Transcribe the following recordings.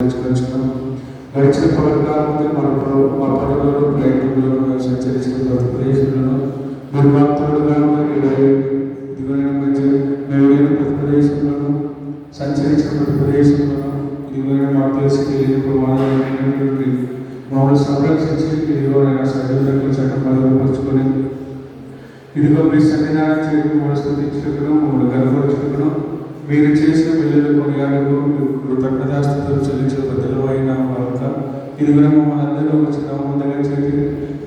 గడిచిన పవర్గాలతో మా పనులలో ప్రయత్నంలో సంచరించిన ప్రదేశంలో నిర్మాతలుగా ఇదిగోనైనా మంచి మేము ప్రతి ప్రదేశంలోనూ సంచరించిన ప్రతి ప్రదేశంలోనూ ఇదిగోనైనా మా దేశకి ప్రమాణమైనటువంటి మమ్మల్ని సంరక్షించి ఇదిగోనైనా సరిహద్దులకు చట్టం బలపరుచుకొని ఇదిగో మీ సన్నిధానం చేయడం మమ్మల్ని స్థుతించడం మమ్మల్ని గర్వపరచుకున్నాం. మీరు చేసిన పిల్లలు కొనియాలకు కృతజ్ఞతాస్తుతులు చెల్లించిన పెద్దలు అయిన వాళ్ళ ఇది కూడా మమ్మల్ని అందరూ వచ్చిన ముందుగా చేసి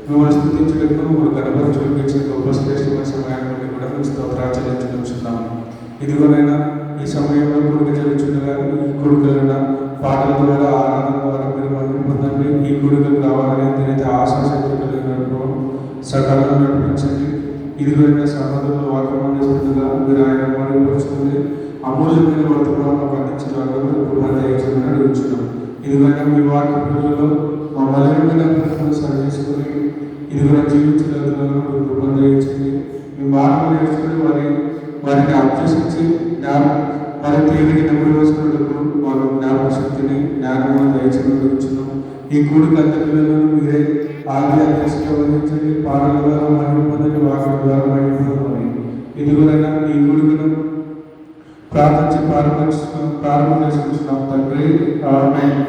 మిమ్మల్ని స్థుతించడానికి మమ్మల్ని గర్వపరచుకు ఇచ్చిన గొప్ప శ్రేష్టమైన సమయాన్ని కూడా మేము స్తోత్రాచరించుకుంటున్నాము. ఇదిగోనైనా ఈ సమయంలో కొడుకు జరుగుతుండగా ఈ కొడుకులైనా పాటల ద్వారా ఆరాధన ద్వారా మీరు మహిమ పొందండి. ఈ కొడుకులు రావాలని ఎంతైతే ఆశాశక్తి కలిగినప్పుడు సకాలంలో నడిపించండి. ఇదిగోనైనా సమాధుల్లో వాక్యం అందిస్తుండగా మీరు ఆయన మరుగుపరుచుకుంది అమూల్యమైన వర్తమానం అందించడానికి అడుగుతున్నాం. ఇదిగైనా మీ వాటి పిల్లల్లో మా బలమైన ప్రజలను సరిచేసుకొని ఇదిగైనా జీవించగలుగుతున్నాను కృపను దయచేయండి. మీ మాటలు నేర్చుకుని వారిని అభ్యసించి వారి తీరిని నెమ్మది వేసుకున్నప్పుడు వారి జ్ఞాపక శక్తిని జ్ఞానము దయచేయడం అడుగుతున్నాం. ఈ కూడికి అంత పిల్లలను మీరే ఆధ్యాత్మికంగా వహించండి. పాటల ద్వారా మహిమ పొందండి, వాక్యం ద్వారా మహిమ పొందండి. ఇదిగోనైనా ఈ కూడికను ప్రార్థించి ప్రారంభం చేసుకుంటున్నాం తండ్రి. ఆమేన్.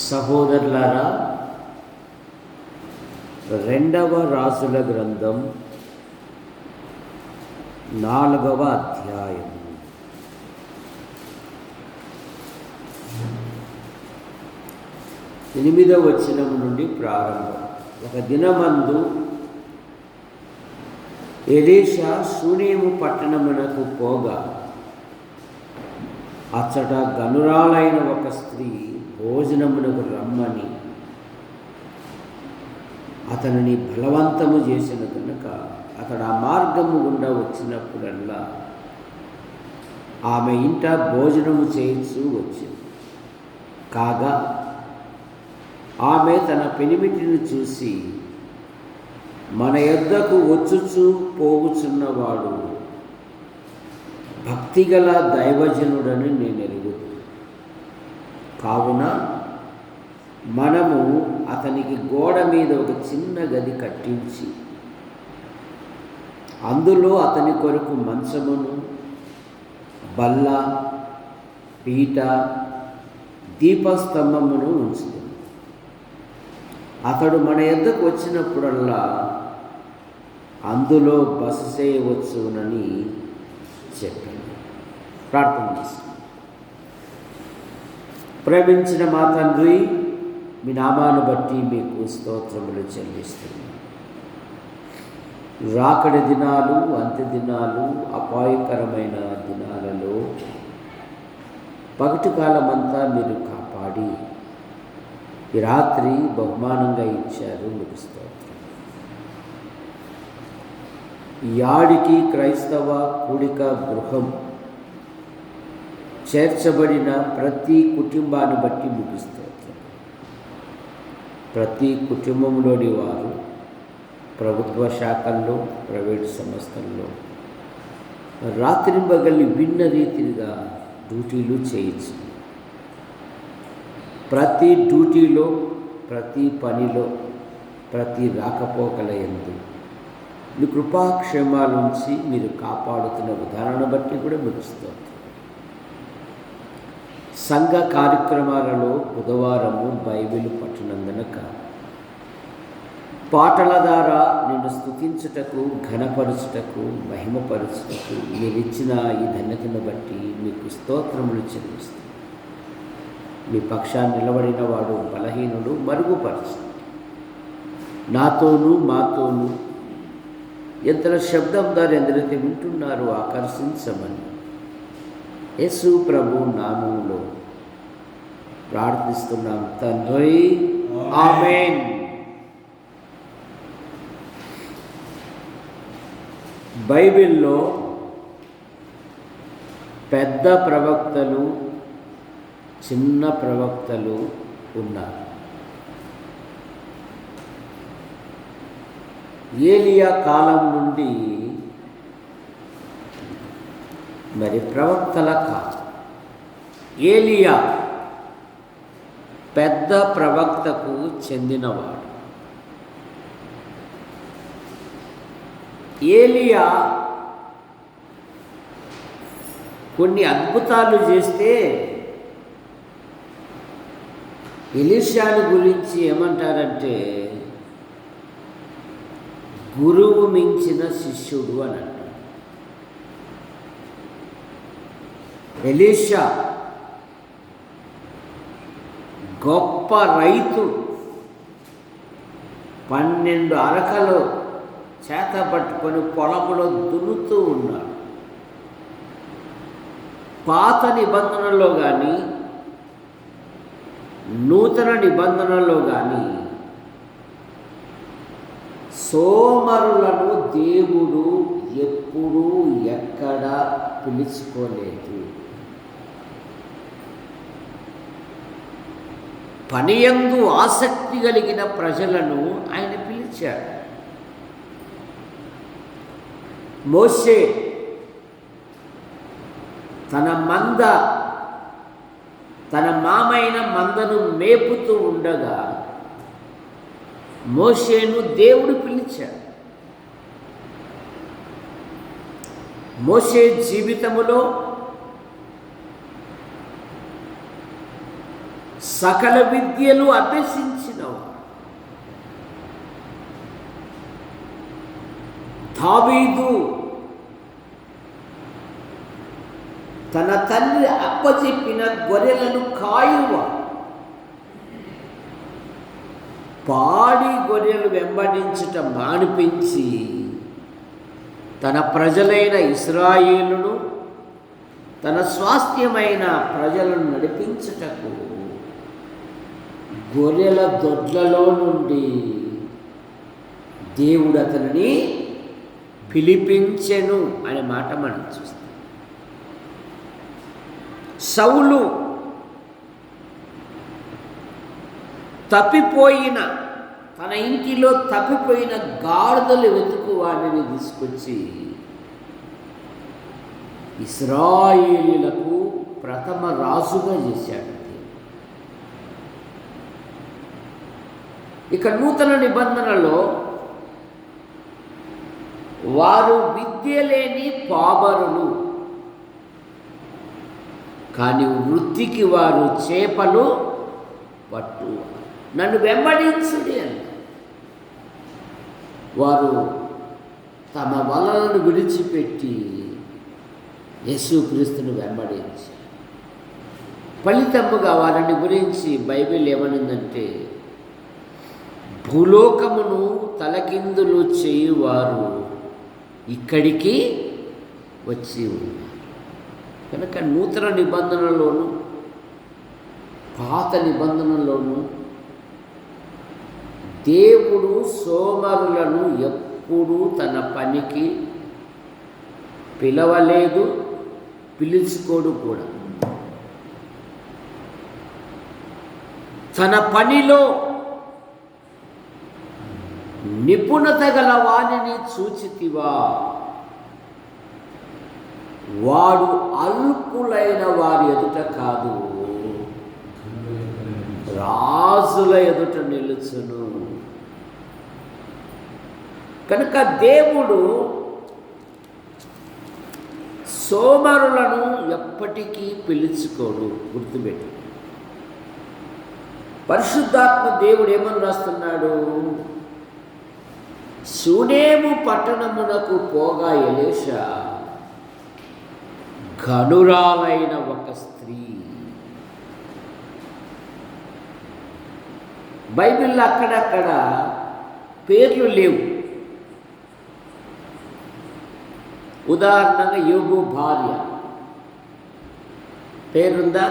సహోదరులారా, రెండవ రాజుల గ్రంథం 4వ అధ్యాయం. ఎనిమిదవ వచనం నుండి ప్రారంభం. ఒక దినమందు ఎలీషా షూనేము పట్టణమునకు పోగా అచ్చట గనురాలైన ఒక స్త్రీ భోజనమునకు రమ్మని అతనిని బలవంతము చేసిన కనుక అతడు ఆ మార్గము గుండా వచ్చినప్పుడల్లా ఆమె ఇంట భోజనము చేయించు వచ్చింది. కాగా ఆమె తన పెనిమిటిని చూసి, మన యొద్దకు వచ్చుచూ పోగుచున్నవాడు భక్తిగల దైవజనుడని నేను ఎరుగుదు. కావున మనము అతనికి గోడ మీద ఒక చిన్న గది కట్టించి అందులో అతని కొరకు మంచమును, బల్ల, పీట, దీపస్తంభమును ఉంచుతుంది. అతడు మన యొద్దకు వచ్చినప్పుడల్లా అందులో బస చేయవచ్చునని చెప్పాను. ప్రార్థన చేస్తాను. ప్రేమించిన మా తండ్రి, మీ నామాన్ని బట్టి మీకు స్తోత్రములు చెల్లిస్తున్నాను. రాకడి దినాలు, అంత్య దినాలు, అపాయకరమైన దినాలలో పగటి కాలమంతా మీరు కాపాడి ఈ రాత్రి బహుమానంగా ఇచ్చారు. మీకు స్తోత్రం. యాడికి క్రైస్తవ కూడిక గృహం చేర్చబడిన ప్రతి కుటుంబాన్ని బట్టి మీకు స్తోత్రం. ప్రతి కుటుంబంలోని వారు ప్రభుత్వ శాఖల్లో, ప్రైవేటు సంస్థల్లో రాత్రింబగళ్ళు విభిన్న రీతిగా డ్యూటీలు చేయొచ్చు. ప్రతి డ్యూటీలో, ప్రతి పనిలో, ప్రతి రాకపోకల యందు మీ కృపాక్షేమాలుంచి మీరు కాపాడుతున్న విధానాన్ని బట్టి కూడా మీకు స్తోత్రం. సంఘ కార్యక్రమాలలో బుధవారము బైబిల్ పట్టనందునక పాటల ద్వారా నిన్ను స్తుతించుటకు, ఘనపరచుటకు, మహిమపరచుటకు మీరిచ్చిన ఈ ధన్యతను బట్టి మీకు స్తోత్రములు చెల్లిస్తాను. మీ పక్షాన్ని నిలబడిన వాడు బలహీనుడు మరుగుపరచు. నాతోనూ మాతోనూ ఎంత శబ్దం ద్వారా ఎందరైతే వింటున్నారో ఆకర్షించమని యేసు ప్రభు నామములో ప్రార్థిస్తున్నాం తండ్రి. ఆమేన్. బైబిల్లో పెద్ద ప్రవక్తలు, చిన్న ప్రవక్తలు ఉన్నారు. ఏలియా కాలం నుండి మరి ప్రవక్తల కాలం. ఏలియా పెద్ద ప్రవక్తకు చెందినవాడు. ఏలియా కొన్ని అద్భుతాలు చేస్తే ఎలీషాను గురించి ఏమంటారంటే గురువు మించిన శిష్యుడు అని అంటారు. ఎలీషా గొప్ప రైతు. 12 అరకలు చేత పట్టుకొని పొలంలో దున్నుతూ ఉన్నాడు. పాత నిబంధనలో కానీ నూతన నిబంధనలో కానీ సోమరులను దేవుడు ఎప్పుడూ ఎక్కడ పిలుచుకోలేదు. పనియందు ఆసక్తి కలిగిన ప్రజలను ఆయన పిలిచాడు. మోషే తన మామైన మందను మేపుతూ ఉండగా మోషేను దేవుడు పిలిచాడు. మోషే జీవితములో సకల విద్యలు అభ్యసించినవాడు. దావీదు తన తండ్రి అప్పచెప్పిన గొర్రెలను కాయువాడు. పాడి గొర్రెలు వెంబడించుట మానిపించి తన ప్రజలైన ఇశ్రాయేలును, తన స్వాస్థ్యమైన ప్రజలను నడిపించుటకు గొర్రెల దొడ్లలో నుండి దేవుడు అతనిని పిలిపించెను అనే మాట మనం చూస్తాం. సౌలు తప్పిపోయిన తన ఇంటిలో తప్పిపోయిన గాడిదలు వెతుకు వాడిని తీసుకొచ్చి ఇశ్రాయేలీయులకు ప్రథమ రాజుగా చేశాడు. ఇక నూతన నిబంధనలో వారు విద్య లేని పామరులు, కానీ వృత్తికి వారు చేపలు పట్టు. నన్ను వెంబడించుడి అని వారు తమ వలలను విడిచిపెట్టి యేసుక్రీస్తును వెంబడించారు. ఫలితముగా వారిని గురించి బైబిల్ ఏమనిందంటే భూలోకమును తలకిందులు చేయువారు ఇక్కడికి వచ్చి ఉన్నారు. కనుక నూతన నిబంధనలోను పాత నిబంధనలోను దేవుడు సోమరులను ఎప్పుడూ తన పనికి పిలవలేదు, పిలుచుకోడు కూడా. తన పనిలో నిపుణత గల వానిని చూచితివా, వాడు అల్పులైన వారి ఎదుట కాదు, రాజుల ఎదుట నిలుచును. కనుక దేవుడు సోమరులను ఎప్పటికీ పిలుచుకోడు. గుర్తుపెట్టు. పరిశుద్ధాత్మ దేవుడు ఏమని రాస్తున్నాడు? షూనేము పట్టణమునకు పోగా ఎలీషా ఘనురాలైన ఒక స్త్రీ. బైబిల్లో అక్కడక్కడ పేర్లు లేవు. ఉదాహరణగా యోబు భార్య పేరుందా?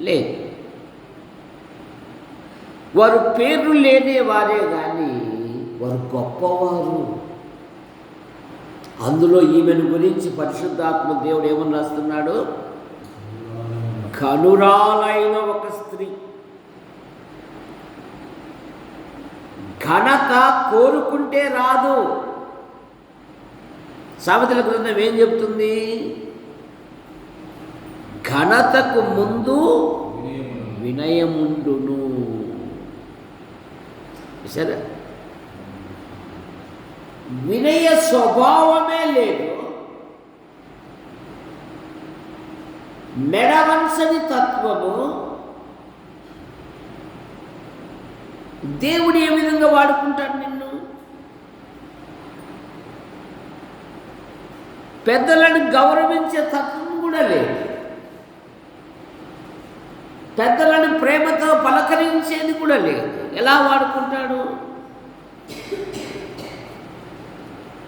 లేదు. వారు పేర్లు లేనివారే కానీ వారు గొప్పవారు. అందులో ఈమెను గురించి పరిశుద్ధాత్మ దేవుడు ఏమని రాస్తున్నాడు? ఘనురాలైన ఒక స్త్రీ. ఘనత కోరుకుంటే రాదు. సామెతల గ్రంథం ఏం చెప్తుంది? ఘనతకు ముందు వినయముండును. సరే, వినయ స్వభావమే లేదు, మెడవంచని తత్వము. దేవుడు ఏ విధంగా వాడుకుంటాడు నిన్ను? పెద్దలను గౌరవించే తత్వం కూడా లేదు. పెద్దలను ప్రేమతో పలకరించేది కూడా లేదు. ఎలా వాడుకుంటాడు?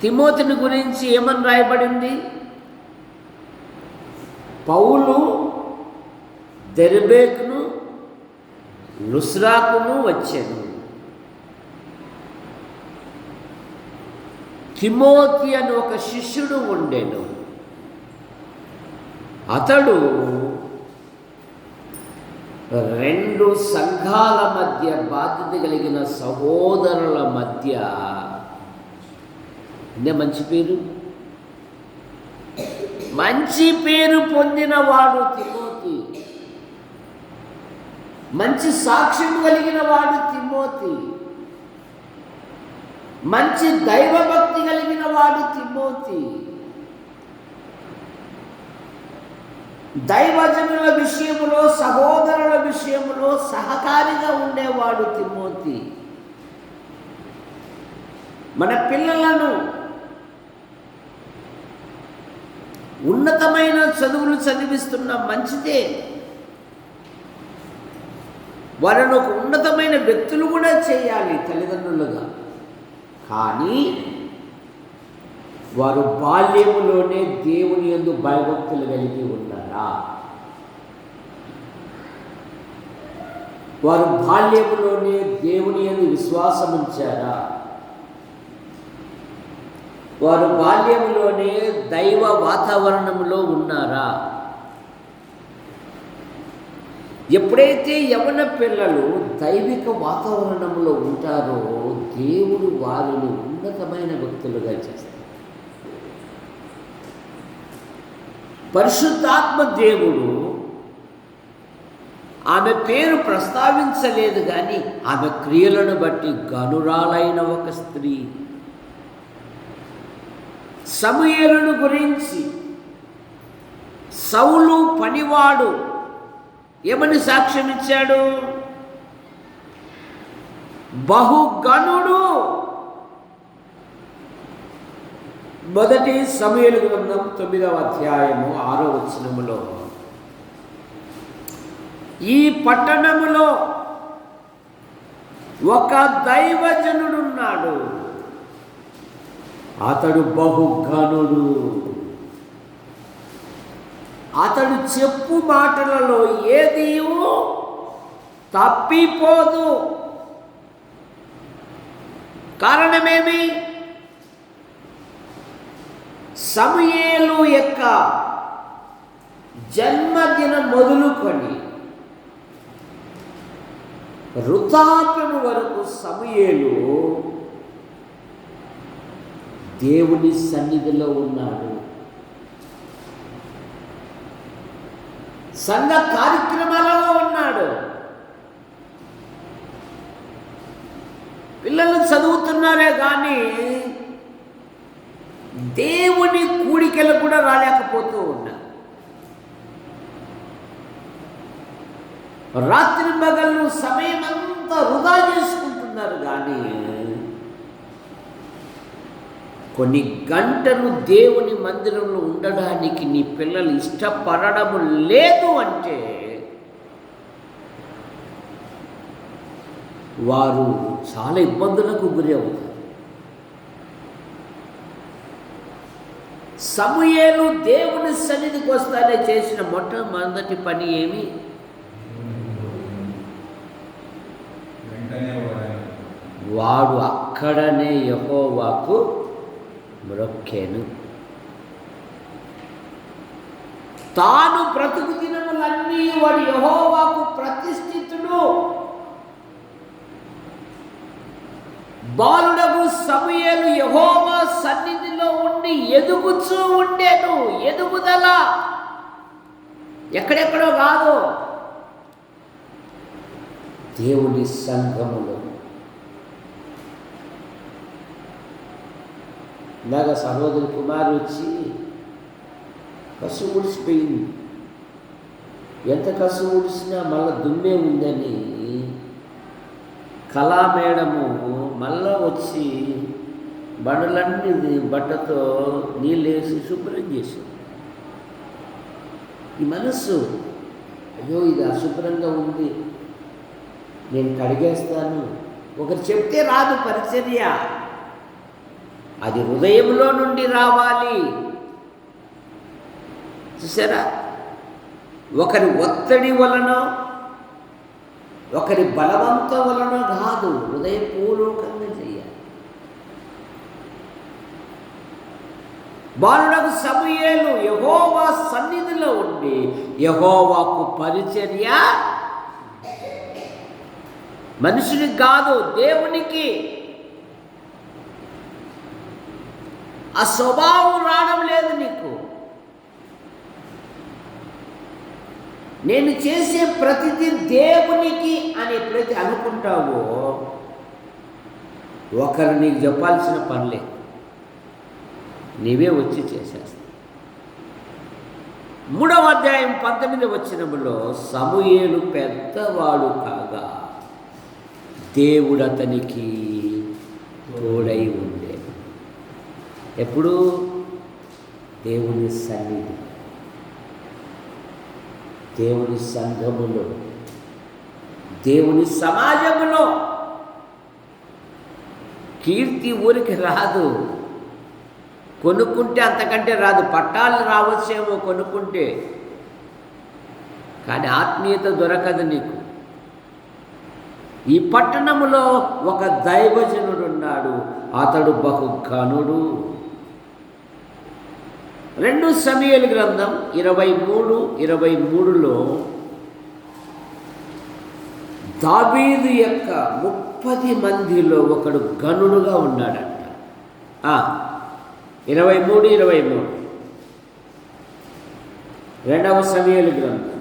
తిమోతిని గురించి ఏమని రాయబడింది? పౌలు దెర్బేకును లుస్రాకును వచ్చాను. తిమోతి అని ఒక శిష్యుడు ఉండేను. అతడు 2 సంఘాల మధ్య బాధ్యత కలిగిన సహోదరుల మధ్య మంచి పేరు పొందినవాడు తిమోతి. మంచి సాక్ష్యం కలిగిన వాడు తిమోతి. మంచి దైవభక్తి కలిగిన వాడు తిమోతి. దైవజనుల విషయంలో, సహోదరుల విషయంలో సహకారిగా ఉండేవాడు తిమోతి. మన పిల్లలను ఉన్నతమైన చదువులు చదివిస్తున్న మంచిదే. వారిని ఒక ఉన్నతమైన వ్యక్తులు కూడా చేయాలి తల్లిదండ్రులుగా. కానీ వారు బాల్యములోనే దేవుని యందు భయభక్తులు కలిగి ఉన్నారా? వారు బాల్యములోనే దేవుని యందు విశ్వాసం ఉంచారా? వారు బాల్యములోనే దైవ వాతావరణంలో ఉన్నారా? ఎప్పుడైతే యవన పిల్లలు దైవిక వాతావరణంలో ఉంటారో దేవుడు వారిని ఉన్నతమైన వ్యక్తులుగా చేస్తారు. పరిశుద్ధాత్మ దేవుడు ఆమె పేరు ప్రస్తావించలేదు, కానీ ఆమె క్రియలను బట్టి ఘనురాలైన ఒక స్త్రీ. సమూయేలును గురించి సౌలు పనివాడు ఏమని సాక్ష్యం ఇచ్చాడు? బహుగణుడు. 1 సమూయేలు గ్రంథం 9వ అధ్యాయము 6వ వచనములో, ఈ పట్టణములో ఒక దైవజనుడున్నాడు, అతడు బహుగణుడు. అతడు చెప్పు మాటలలో ఏదియో తప్పిపోదు. కారణమేమి? సమూయేలు యొక్క జన్మదినం మొదలుకొని వృద్ధాప్యము వరకు సమూయేలు దేవుని సన్నిధిలో ఉన్నాడు. సంఘ కార్యక్రమాలలో ఉన్నాడు. పిల్లలు చదువుతున్నారే కానీ దేవుని కూడికలు కూడా రాలేకపోతూ ఉన్నారు. రాత్రి పగళ్ళు సమయం అంతా వృధా చేసుకుంటున్నారు. కానీ కొన్ని గంటలు దేవుని మందిరంలో ఉండడానికి నీ పిల్లలు ఇష్టపడడం లేదు అంటే వారు చాలా ఇబ్బందులకు గురి అవుతారు. సమూయేలు దేవుని సన్నిధికి వస్తానే చేసిన మొట్టమొదటి పని ఏమి? వాడు అక్కడనే యెహోవాకు మ్రొక్కెను. తాను బ్రతుకు దినములన్నీ వాడు యెహోవాకు ప్రతిష్ఠితుడు. బాలుడగు సమూయేలు యెహోవా సన్నిధిలో ఉండి ఎదుగుచూ ఉండేను. ఎదుగుదల ఎక్కడెక్కడో కాదు, దేవుని సంఘములో. ఇలాగ సహోదరి కుమారు వచ్చి కసు ఊడిసిపోయింది. ఎంత కసు ఊడిసినా మళ్ళా దుమ్మే ఉందని కళా మేడము మళ్ళా వచ్చి బండలన్నీ బట్టతో నీళ్ళేసి శుభ్రం చేసింది. ఈ మనస్సు, అయ్యో ఇది అశుభ్రంగా ఉంది, నేను కడిగేస్తాను. ఒకరు చెప్తే రాదు పరిచర్య, అది హృదయంలో నుండి రావాలి. చూసారా? ఒకరి ఒత్తిడి వలన, ఒకరి బలవంతం వలన కాదు, హృదయపూర్వకంగా చేయాలి. బాలుడగు సమూయేలు యెహోవా సన్నిధిలో ఉండి యెహోవాకు పరిచర్య, మనుషునికి కాదు దేవునికి. ఆ స్వభావం రావడం లేదు నీకు. నేను చేసే ప్రతిదీ దేవునికి అని ఎప్పుడైతే అనుకుంటావో ఒకరు నీకు చెప్పాల్సిన పనిలే, నీవే వచ్చి చేసేస్తావు. 3వ అధ్యాయం 19వ వచనములో సమూయేలు పెద్దవాడు కాగా దేవుడు అతనికి తోడై ఉండే. ఎప్పుడు? దేవుని సన్నిధి, దేవుని సంఘములో, దేవుని సమాజములో. కీర్తి ఊరికి రాదు, కొనుక్కుంటే అంతకంటే రాదు. పట్టాలు రావచ్చేమో కొనుక్కుంటే, కానీ ఆత్మీయత దొరకదు నీకు. ఈ పట్టణములో ఒక దైవజనుడు ఉన్నాడు, అతడు బహు ఘనుడు. 2 సమూయేలు గ్రంథం 23:23లో దావీదు యొక్క 30 మందిలో ఒకడు ఘనుడుగా ఉన్నాడంట. 23:23 2వ సమూయేలు గ్రంథం.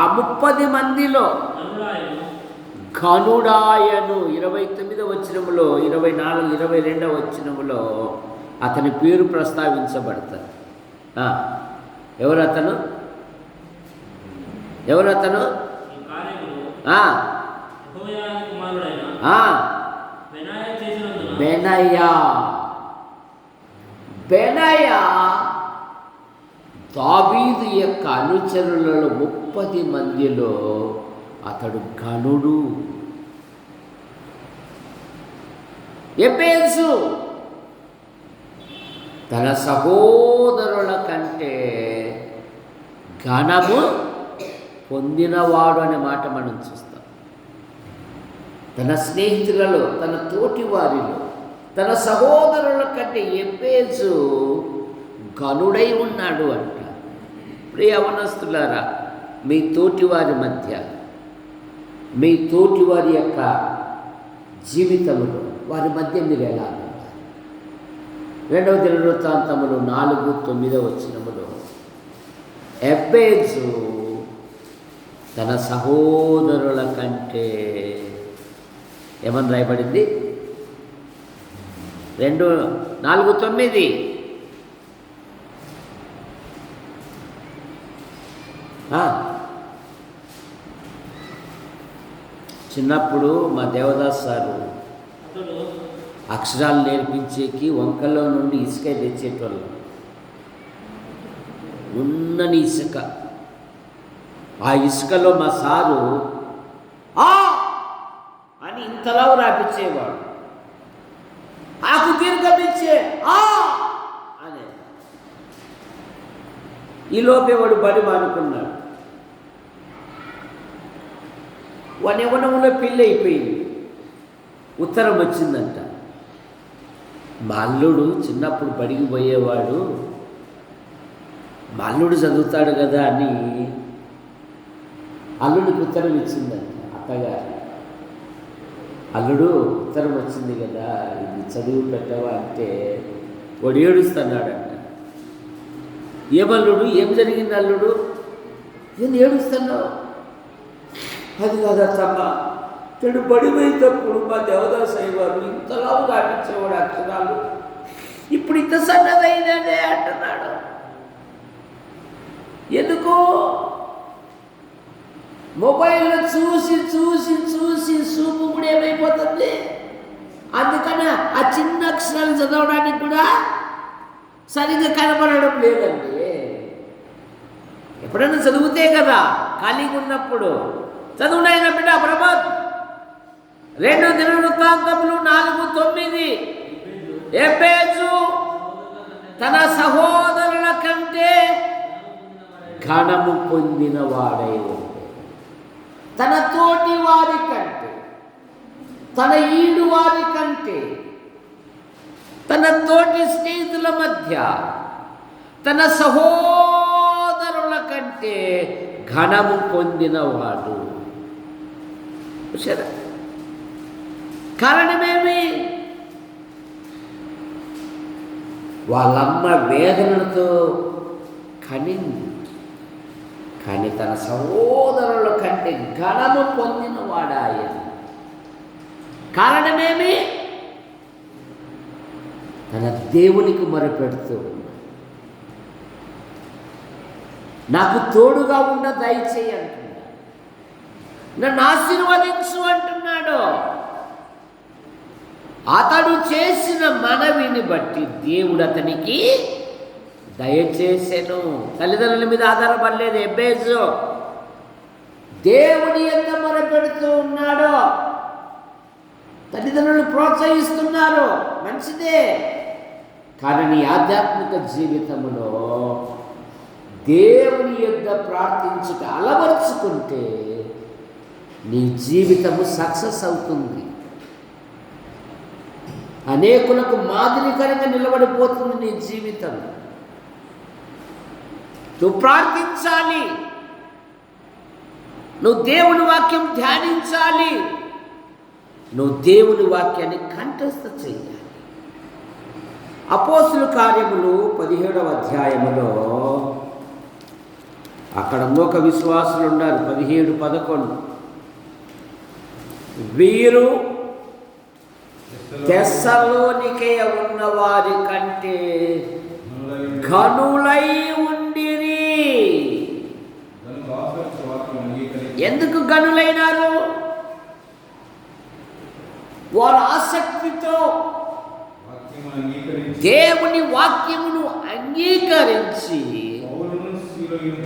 ఆ 30 మందిలో ఘనుడాయను. 29వ వచనములో, 24, 22వ వచనములో అతని పేరు ప్రస్తావించబడతారు. ఎవరతను? బెనయా దావీదు యొక్క అనుచరులలో 30 మందిలో అతడు ఘనుడు. ఎబేసు తన సహోదరుల కంటే ఘనము పొందినవాడు అనే మాట మనం చూస్తాం. తన స్నేహితులలో, తన తోటి వారిలో, తన సహోదరుల కంటే ఎబ్బేజు ఘనుడై ఉన్నాడు అంట. ప్రియ యవనస్తులారా, మీ తోటివారి మధ్య, మీ తోటివారి యొక్క జీవితంలో వారి మధ్య మీరు ఎలా ఉన్నారు? 2వ దినవృత్తాంతములు 4:9 ఎబ్బేజు తన సహోదరుల కంటే ఏమని రాయబడింది? 4:9 చిన్నప్పుడు మా దేవదాస్ సారు అక్షరాలు నేర్పించేకి వంకల్లో నుండి ఇసుక తెచ్చేటోళ్ళు. ఉన్నని ఇసుక, ఆ ఇసుకలో మా సారు అని ఇంతలా రాపించేవాడు. ఆకు దీర్ఘమిచ్చే అనే ఈలోపే వాడు బడి మానుకున్నాడు. వాని యవ్వనంలో పెళ్ళి అయిపోయింది. ఉత్తరం వచ్చిందంట. మా అల్లుడు చిన్నప్పుడు బడికి పోయేవాడు, మా అల్లుడు చదువుతాడు కదా అని అల్లుడికి ఉత్తరం ఇచ్చిందంట అత్తగారు. అల్లుడు ఉత్తరం వచ్చింది కదా, ఇది చదువు పెట్టవా అంటే వాడు ఏడుస్తున్నాడంట. ఏమల్లుడు, ఏం జరిగింది అల్లుడు? నేను ఏడుస్తున్నావు? అది కాదా తమ్మ, చెడు బడిపోయేటప్పుడు మా దేవదాస్ అయ్యేవారు ఇంతలా రాపించేవాడు అక్షరాలు, ఇప్పుడు ఇంత సన్నదైనదే అంటున్నాడు. ఎందుకు? మొబైల్లో చూసి చూసి చూసి చూపు కూడా ఏమైపోతుంది. అందుకని ఆ చిన్న అక్షరాలు చదవడానికి కూడా సరిగ్గా కనపడడం లేదండి. ఎప్పుడైనా చదివితే కదా ఖాళీగా ఉన్నప్పుడు చదువునైనా బిడ్డ ప్రమోద్. 2వ దినవృత్తాంతములు 4:9 ఎబ్బేజు తన సహోదరుల కంటే ఘనము పొందిన వాడై ఉంటే, తన తోటి వారి కంటే, తన ఈడు వారి కంటే, తన తోటి స్నేహితుల మధ్య, తన సహోదరుల కంటే ఘనము పొందినవాడు. సరే, కారణమేమి? వాళ్ళమ్మ వేదనలతో కనింది, కానీ తన సహోదరుల కంటే ఘనము పొందినవాడు ఆయన. కారణమేమి? తన దేవునికి మొరపెడుతూ నాకు తోడుగా ఉన్న దయచేయి అంటున్నాడు, నన్ను ఆశీర్వదించు అంటున్నాడు. అతడు చేసిన మనవిని బట్టి దేవుడు అతనికి దయచేసెను. తల్లిదండ్రుల మీద ఆధారపడలేదు ఎబ్బేజు, దేవుని ఎంత మొరపెడుతూ ఉన్నాడో. తల్లిదండ్రులు ప్రోత్సహిస్తున్నారు, మంచిదే. కానీ నీ ఆధ్యాత్మిక జీవితంలో దేవుని యొద్ద ప్రార్థించుట అలవర్చుకుంటే నీ జీవితము సక్సెస్ అవుతుంది. అనేకులకు మాదిరికరంగా నిలబడిపోతుంది నీ జీవితం. నువ్వు ప్రార్థించాలి, నువ్వు దేవుని వాక్యం ధ్యానించాలి, నువ్వు దేవుని వాక్యాన్ని కంఠస్థ చేయాలి. అపోస్తుల కార్యములు 17వ అధ్యాయములో అక్కడ ఇంకొక విశ్వాసులు ఉన్నారు. 17-11 వీరు తెస్సలోనికే ఉన్న వారి కంటే ఘనులై ఉండిరి. ఎందుకు ఘనులైనారు? వారు ఆసక్తితో దేవుని వాక్యమును అంగీకరించి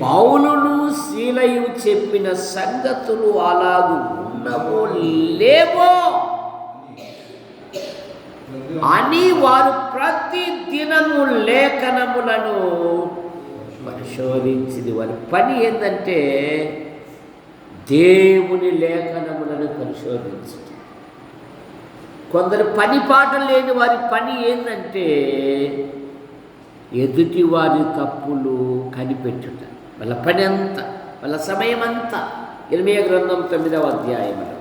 పౌలును శీలయు చెప్పిన సంగతులు అలాగు ఉన్నవో లేవో అని వారు ప్రతి దినము లేఖనములను పరిశోధించింది. వారి పని ఏంటంటే దేవుని లేఖనములను పరిశోధించు. కొందరు పని పాటలు లేని వారి పని ఏంటంటే ఎదుటి వారి తప్పులు కనిపెట్టుట. వాళ్ళ పని అంతా, వాళ్ళ సమయం అంతా. ఇర్మీయా గ్రంథం 9వ అధ్యాయంలో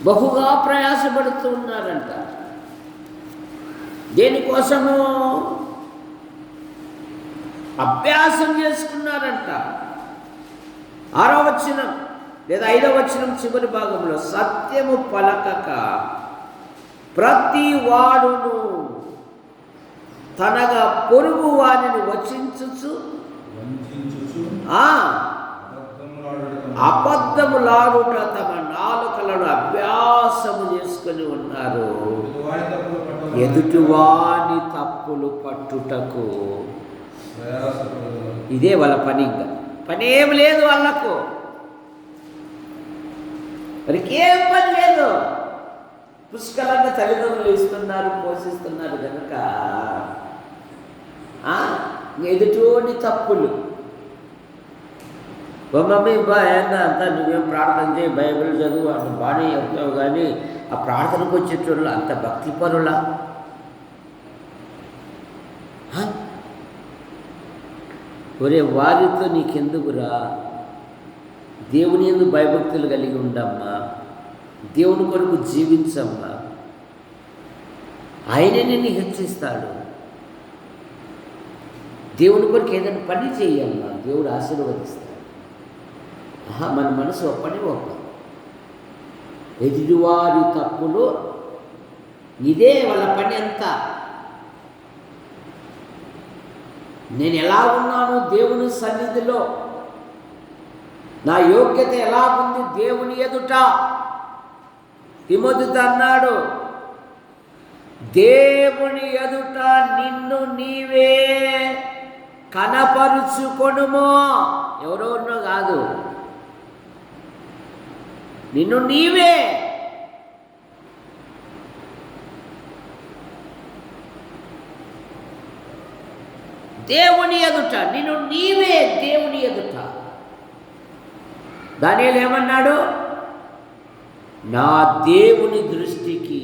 బహుగా ప్రయాసపడుతూ ఉన్నారంట. దేనికోసము? అభ్యాసం చేసుకున్నారంట. 6వ వచనం లేదా 5వ వచనం చివరి భాగంలో, సత్యము పలకక ప్రతి వాడును తనగా పొరుగు వారిని వచించుచు అబద్ధములాడుట తమ నాలుకలను అభ్యాసము చేసుకొని ఉన్నారు. ఎదుటివాని తప్పులు పట్టుటకు ఇదే వాళ్ళ పని. పని ఏం లేదు వాళ్ళకు, వారికి ఏం పని లేదు. పుష్కలంగా తల్లిదండ్రులు ఇస్తున్నారు, పోషిస్తున్నారు కనుక ఎదుటోని తప్పులు. మమ్మీ ఏందా అంతా నువ్వేం ప్రార్థన చేయి, బైబిల్ చదువు, అంత బాగానే చెప్తావు, కానీ ఆ ప్రార్థనకు వచ్చేటోళ్ళు అంత భక్తి పరులా? ఒరే, వారితో నీకెందుకురా? దేవుని యందు భయభక్తులు కలిగి ఉండమ్మా, దేవుని కొరకు జీవించమ్మా. ఆయనే నిన్ను హెచ్చిస్తాడు. దేవుని కొరకు ఏదైనా పని చేయాలమ్మా, దేవుడు ఆశీర్వదిస్తాడు. మన మనసు ఒప్పని ఒప్ప. ఎదుటివారి తప్పులు ఇదే వాళ్ళ పని అంతా. నేను ఎలా ఉన్నాను దేవుని సన్నిధిలో, నా యోగ్యత ఎలా ఉంది దేవుని ఎదుట. తిమోతితో అన్నాడు, దేవుని ఎదుట నిన్ను నీవే కనపరుచుకొనుమో. ఎవరెవరినో కాదు, నిన్ను నీవే. దేవుని ఎదుట నిన్ను నీవే, దేవుని ఎదుట. దానియేలు ఏమన్నాడు? నా దేవుని దృష్టికి.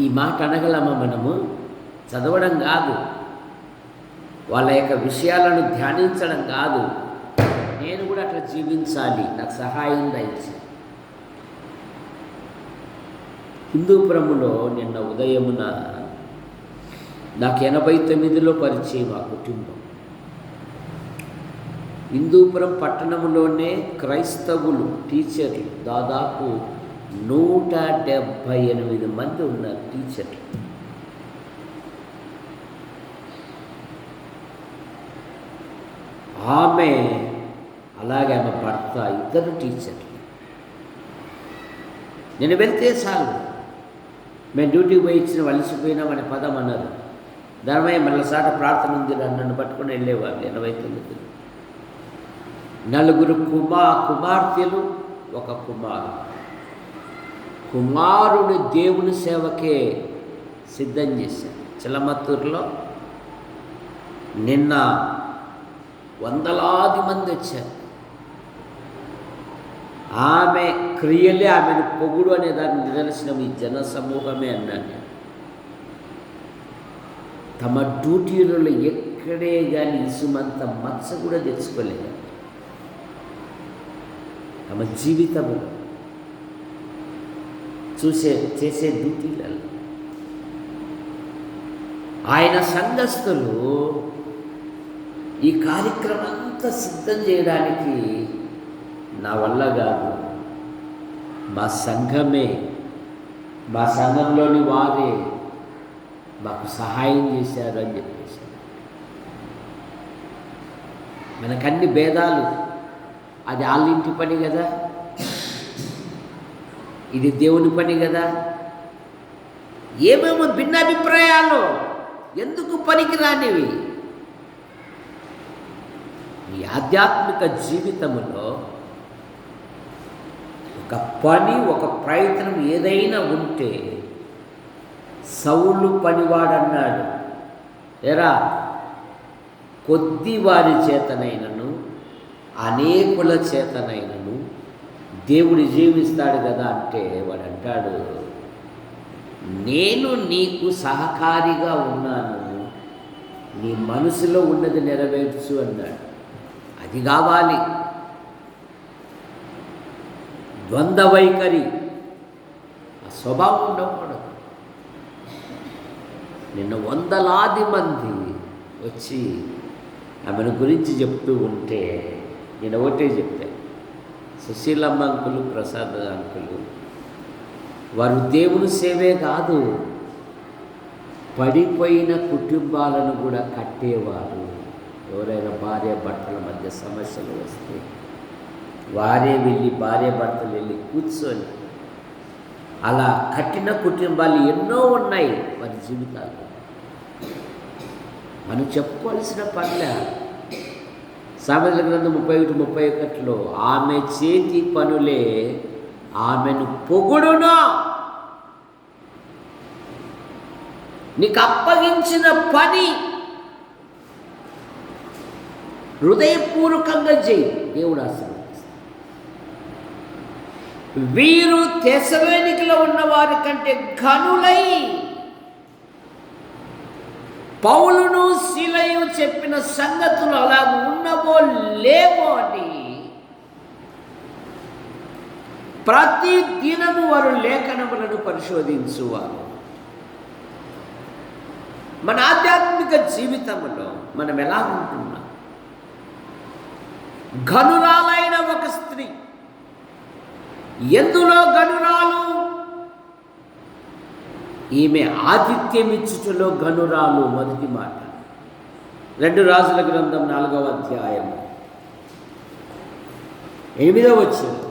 ఈ మాట అనగలమా మనము? చదవడం కాదు, వాళ్ళ యొక్క విషయాలను ధ్యానించడం కాదు. నేను కూడా అట్లా జీవించాలి, నాకు సహాయం దయచేయి. హిందూపురములో నిన్న ఉదయమున నాకు 89లో పరిచయం ఆ కుటుంబం. హిందూపురం పట్టణంలోనే క్రైస్తవులు టీచర్లు దాదాపు 178 మంది ఉన్నారు టీచర్లు. ఆమె అలాగే ఆమె భర్త, ఇద్దరు టీచర్లు. నేను వెళ్తే చాలు, మేము డ్యూటీకి పోయి ఇచ్చిన వలసిపోయినామని పదం అన్నారు. దానిపై మళ్ళీ సాట ప్రార్థన ఉంది, నన్ను పట్టుకొని వెళ్ళేవాళ్ళు. 89 నలుగురు కుమార్తెలు, ఒక కుమారుడు. కుమారుడు దేవుని సేవకే సిద్ధం చేశారు. చిలమత్తూరులో నిన్న వందలాది మంది వచ్చారు. ఆమె క్రియలే ఆమెను పొగుడు అనే దాన్ని నిదర్శనం ఈ జన సమూహమే అన్నాను. తమ డ్యూటీలలో ఎక్కడే కానీ ఇసుమంత మచ్చ కూడా తెచ్చుకోలేదు. తమ జీవితము చేసే డ్యూటీలలో ఆయన సంఘస్థులు ఈ కార్యక్రమం అంతా సిద్ధం చేయడానికి నా వల్ల కాదు, మా సంఘమే, మా సంఘంలోని వారే మాకు సహాయం చేశారు అని చెప్పేసి. మనకన్ని భేదాలు, అది వాళ్ళ ఇంటి పని కదా, ఇది దేవుని పని కదా. ఏమేమో భిన్నాభిప్రాయాలు ఎందుకు పనికిరానివి? ఈ ఆధ్యాత్మిక జీవితంలో ఒక పని, ఒక ప్రయత్నం ఏదైనా ఉంటే, సౌలు పనివాడన్నాడు, ఎరా కొద్ది వారి చేతనైనను అనేకుల చేతనైనను దేవుడు జీవిస్తాడు కదా అంటే వాడు అంటాడు, నేను నీకు సహకారిగా ఉన్నాను, నీ మనసులో ఉన్నది నెరవేర్చు అన్నాడు. అది కావాలి. ద్వంద్వ వైఖరి, ఆ స్వభావం ఉండకూడదు. నిన్న వందలాది మంది వచ్చి ఆమెను గురించి చెప్తూ ఉంటే నేను ఒకటే చెప్తాను, సుశీలమ్మ అంకులు, ప్రసాద్ అంకులు వారు దేవుని సేవే కాదు, పడిపోయిన కుటుంబాలను కూడా కట్టేవారు. ఎవరైనా భార్య భర్తల మధ్య సమస్యలు వస్తే వారే వెళ్ళి, భార్య భర్తలు వెళ్ళి కూర్చొని అలా కట్టిన కుటుంబాలు ఎన్నో ఉన్నాయి వారి జీవితాలు. మనం చెప్పుకోవాల్సిన పనులే. సామెతల గ్రంథం 31:31 ఆమె చేతి పనులే ఆమెను పొగుడును. నీకు అప్పగించిన పని హృదయపూర్వకంగా చేయి, దేవుడు ఆశీర్వదిస్తాడు. వీరు తెసలోనికలో ఉన్న వారి కంటే ఘనులై పౌలును శీలయు చెప్పిన సంగతులు అలా ఉన్నవో లేవో అని ప్రతి దినము వారు లేఖనములను పరిశోధించువారు. మన ఆధ్యాత్మిక జీవితంలో మనం ఎలా ఉంటున్నాం? ఘనురాలైన ఒక స్త్రీ, ఎందులో ఘనురాలు? ఈమె ఆతిథ్యం ఇచ్చుటలో ఘనురాలు. మొదటి మాట 2 రాజుల గ్రంథం 4వ అధ్యాయం 8వ వచనం.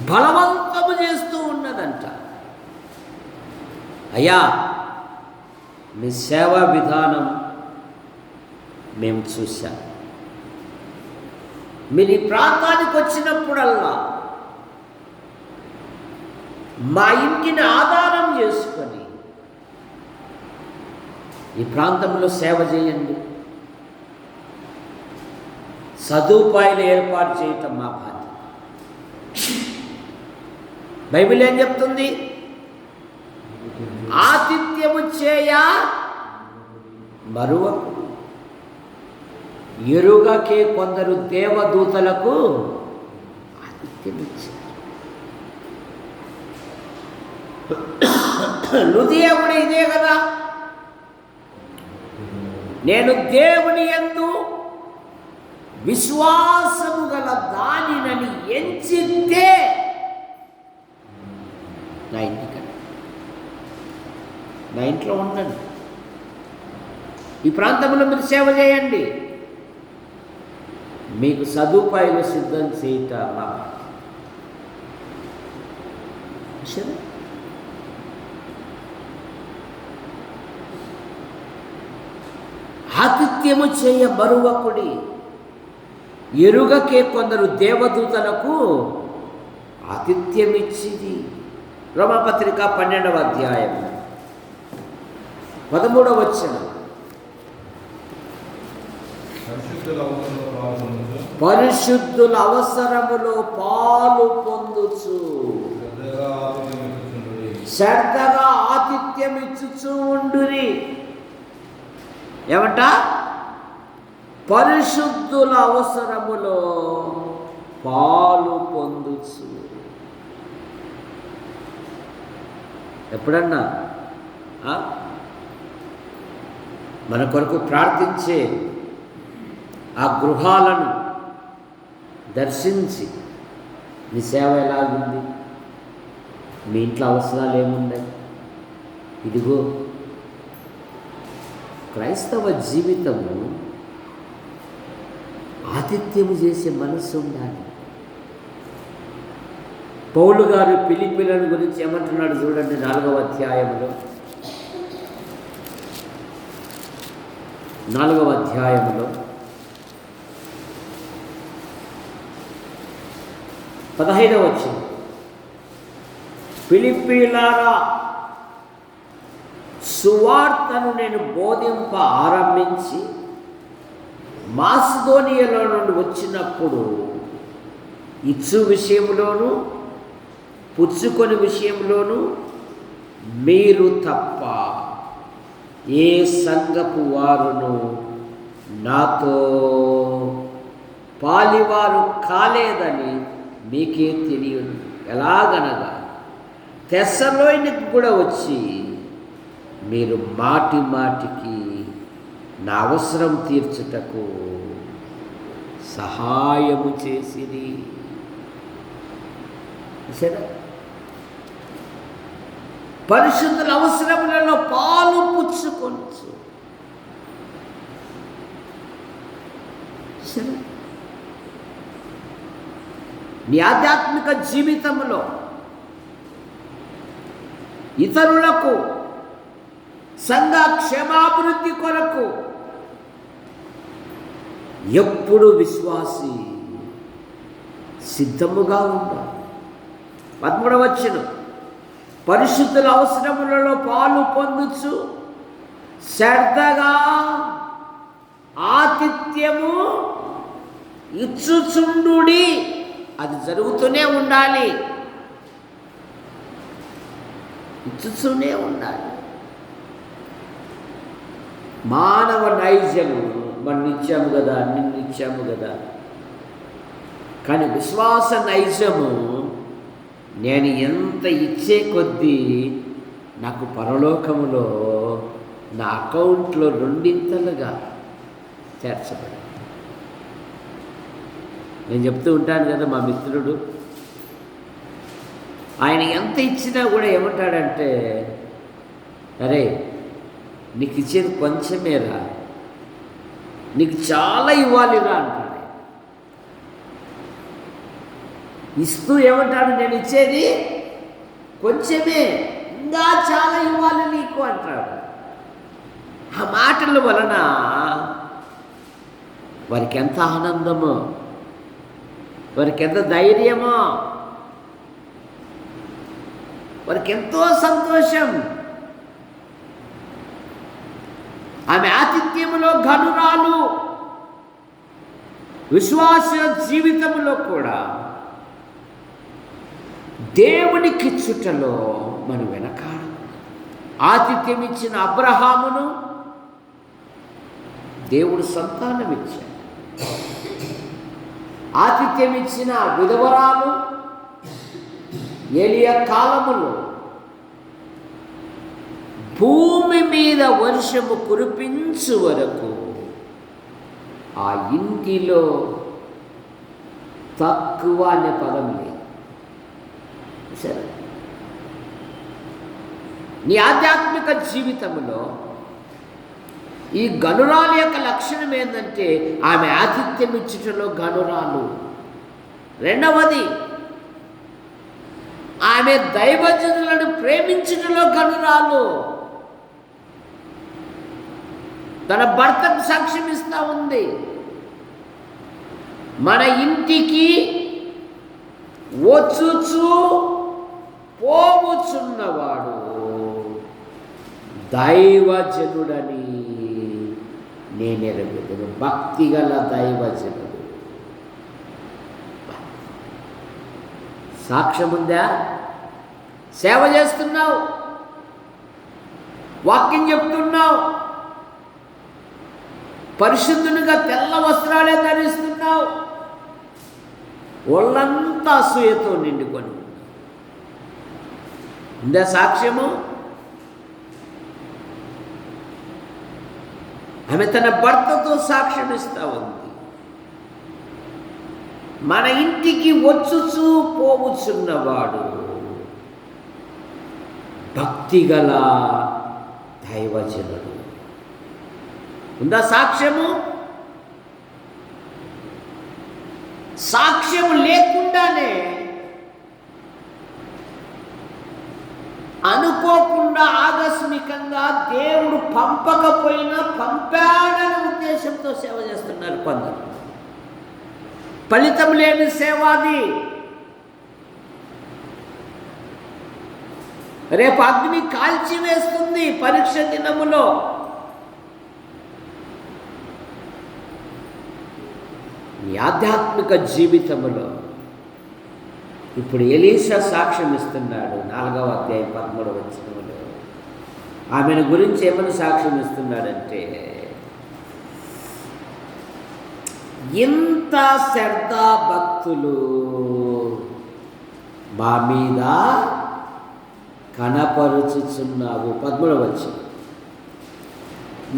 బలవంతము చేస్తూ ఉన్నదంట. అయ్యా, మీ సేవా విధానం మేము చూశాం. మీరు ఈ ప్రాంతానికి వచ్చినప్పుడల్లా మా ఇంటిని ఆధారం చేసుకొని ఈ ప్రాంతంలో సేవ చేయండి, సదుపాయాలు ఏర్పాటు చేయటం మా బాధ్యత. బైబిల్ ఏం చెప్తుంది? ఆతిథ్యము చేయ మరువకు, ఎరుగకే కొందరు దేవదూతలకు ఆతిథ్యం ఇచ్చారు. లుదియా కూడా ఇదే కదా, నేను దేవుని యందు విశ్వాసము గల దానినని ఎంచితే నా ఇంట్లో ఉండండి, ఈ ప్రాంతంలో మీరు సేవ చేయండి, మీకు సదుపాయాలు సిద్ధం చేయటం మా బాధ్యత. ఆతిథ్యము చేయ మరువకుడి, ఎరుగకే కొందరు దేవదూతలకు ఆతిథ్యమిచ్చిది. రోమాపత్రిక 12వ అధ్యాయం 13వ వచనం. పరిశుద్ధుల అవసరములో పాలు పొందుచు శ్రద్ధగా ఆతిథ్యం ఇచ్చుచూ ఉండురి. ఏమంట? పరిశుద్ధుల అవసరములో పాలు పొందుచు. ఎప్పుడన్నా మన కొరకు ప్రార్థించే ఆ గృహాలను దర్శించి మీ సేవ ఎలాగుంది, మీ ఇంట్లో అవసరాలు ఏమున్నాయి, ఇదిగో క్రైస్తవ జీవితము ఆతిథ్యము చేసే మనస్సు ఉండాలి. పౌలు గారు ఫిలిప్పీయులను గురించి ఏమంటున్నాడు చూడండి, 4వ అధ్యాయంలో 15వ వచనం. ఫిలిప్పీయులారా, సువార్తను నేను బోధింప ఆరంభించి మాసిదోనియాలో నుండి వచ్చినప్పుడు ఇచ్చు విషయంలోనూ పుచ్చుకొని విషయంలోనూ మీరు తప్ప ఏ సంఘపు వారును నాతో పాలివారు కాలేదని మీకే తెలియదు. ఎలాగనగా తెస్సలోనికి కూడా వచ్చి మీరు మాటి మాటికి నా అవసరం తీర్చుటకు సహాయము చేసిరి. సరే, పరిశుద్ధుల అవసరములలో పాలు పుచ్చుకొనచ్చు. సరే, నీ ఆధ్యాత్మిక జీవితంలో ఇతరులకు సంఘ క్షేమాభివృద్ధి కొరకు ఎప్పుడు విశ్వాసి సిద్ధముగా ఉండాలి. 13వ వచనం, పరిశుద్ధుల అవసరములలో పాలు పొందుచు శ్రద్ధగా ఆతిథ్యము ఇచ్చుచుండుడి. అది జరుగుతూనే ఉండాలి, ఇచ్చుతూనే ఉండాలి. మానవ నైజము మనం ఇచ్చాము కదా, నిన్ను ఇచ్చాము కదా. కానీ విశ్వాస నైజము, నేను ఎంత ఇచ్చే కొద్దీ నాకు పరలోకములో నా అకౌంట్లో 2 చేర్చబడి. నేను చెప్తూ ఉంటాను కదా, మా మిత్రుడు ఆయన ఎంత ఇచ్చినా కూడా ఏమంటాడంటే, అరే నీకు ఇచ్చేది కొంచెమేరా, నీకు చాలా ఇవ్వాలిరా అంటాడు. ఇస్తూ ఏమంటాడు, నేను ఇచ్చేది కొంచెమే, ఇంకా చాలా ఇవ్వాలి నీకు అంటాడు. ఆ మాటల వలన వారికి ఎంత ఆనందమో, వారికి ఎంత ధైర్యమో, వారికి ఎంతో సంతోషం. ఆమె ఆతిథ్యములో ఘనురాలు. విశ్వాస జీవితంలో కూడా దేవునికిచ్చుటలో మనం వెనకాడ. ఆతిథ్యం ఇచ్చిన అబ్రహామును దేవుడు సంతానం ఇచ్చాడు. ఆతిథ్యం ఇచ్చిన విధవరాలు ఏలియా కాలములో భూమి మీద వర్షము కురిపించు వరకు ఆ ఇంటిలో తక్కువ అనే పదం లేదు. సరే, నీ ఆధ్యాత్మిక జీవితంలో ఈ గనురాలు యొక్క లక్షణం ఏంటంటే, ఆమె ఆతిథ్యం ఇచ్చుటలో గనురాలు. రెండవది, ఆమె దైవజనులను ప్రేమించుటలో గనురాలు. తన భర్తకు సాక్ష్యం ఇస్తూ ఉంది, మన ఇంటికి వచ్చుచు పోవుచున్నవాడు దైవజనుడని నేనెరుగుదును. భక్తి గల దైవజనుడు. సాక్ష్యం ఉందా? సేవ చేస్తున్నావు, వాక్యం చెప్తున్నావు, పరిశుద్ధునిగా తెల్ల వస్త్రాలే ధరిస్తున్నావు, ఒళ్ళంతా అసూయతో నిండుకొని ఉందా సాక్ష్యము? ఆమె తన భర్తతో సాక్ష్యం ఇస్తా ఉంది, మన ఇంటికి వచ్చుచూ పోవుచున్నవాడు భక్తిగల దైవజనుడు. ఉందా సాక్ష్యము? సాక్ష్యము లేకుండానే అనుకోకుండా ఆకస్మికంగా దేవుడు పంపకపోయినా పంపాడనే ఉద్దేశంతో సేవ చేస్తున్నారు కొందరు. ఫలితం లేని సేవ అది. రేపు అగ్ని కాల్చివేస్తుంది పరీక్ష దినములో. నీ ఆధ్యాత్మిక జీవితములో ఇప్పుడు ఎలీషా సాక్ష్యం ఇస్తున్నాడు. 4వ అధ్యాయం 13వ వచనంలో ఆమెను గురించి ఏమని సాక్ష్యం ఇస్తున్నాడంటే, ఇంత శ్రద్ధా భక్తులు మా మీద కనపరుచుచున్నావు. 13వ వచనం,